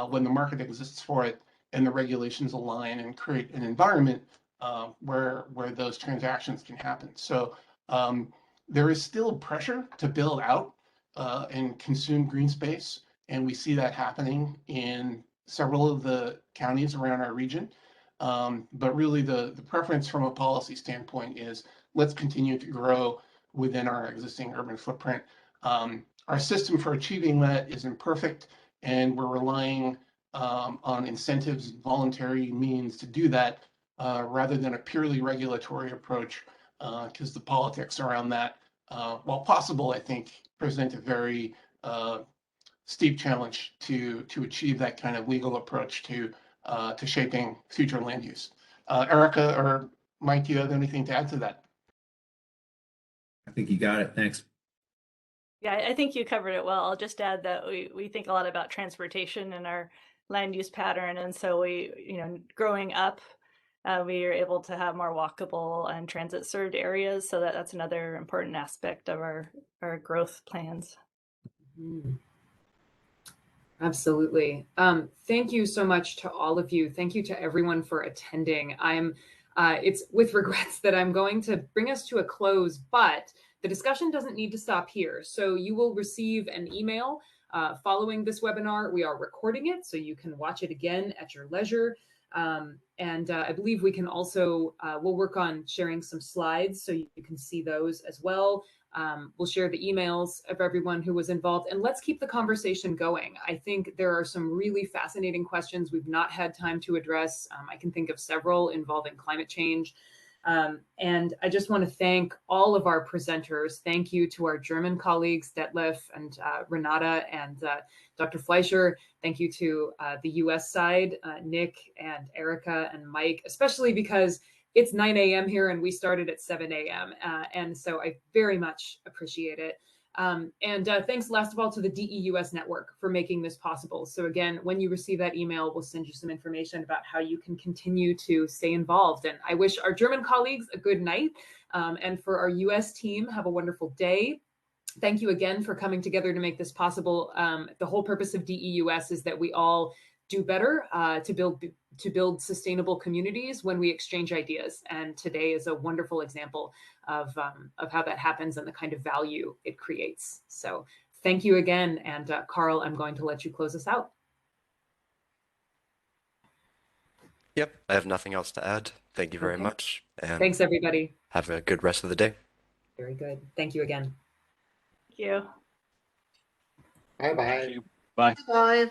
when the market exists for it and the regulations align and create an environment where those transactions can happen. So there is still pressure to build out and consume green space, and we see that happening in several of the counties around our region. But really the preference from a policy standpoint is let's continue to grow within our existing urban footprint. Our system for achieving that is imperfect, and we're relying on incentives, voluntary means to do that, rather than a purely regulatory approach, because the politics around that, while possible, I think present a very steep challenge to achieve that kind of legal approach to shaping future land use. Erica or Mike, do you have anything to add to that? I think you got it. Thanks. Yeah, I think you covered it well. I'll just add that we think a lot about transportation in our land use pattern. And so growing up, we are able to have more walkable and transit served areas. So that's another important aspect of our growth plans. Mm-hmm. Absolutely. Thank you so much to all of you. Thank you to everyone for attending. It's with regrets that I'm going to bring us to a close, but the discussion doesn't need to stop here. So you will receive an email following this webinar. We are recording it, so you can watch it again at your leisure. And I believe we can also, we'll work on sharing some slides so you can see those as well. We'll share the emails of everyone who was involved, and let's keep the conversation going. I think there are some really fascinating questions we've not had time to address. I can think of several involving climate change. And I just want to thank all of our presenters. Thank you to our German colleagues, Detlef and Renata and Dr. Fleischer. Thank you to the US side, Nick and Erica and Mike, especially because it's 9 a.m. here and we started at 7 a.m. And so I very much appreciate it. And thanks last of all to the DEUS network for making this possible. So again, when you receive that email, we'll send you some information about how you can continue to stay involved. And I wish our German colleagues a good night. And for our US team, have a wonderful day. Thank you again for coming together to make this possible. The whole purpose of DEUS is that we all do better to build sustainable communities when we exchange ideas. And today is a wonderful example of how that happens and the kind of value it creates. So thank you again. And Carl, I'm going to let you close us out. Yep, I have nothing else to add. Thank you very much. And thanks, everybody. have a good rest of the day. Very good. Thank you again. Thank you. Bye-bye. Thank you. Bye. Bye.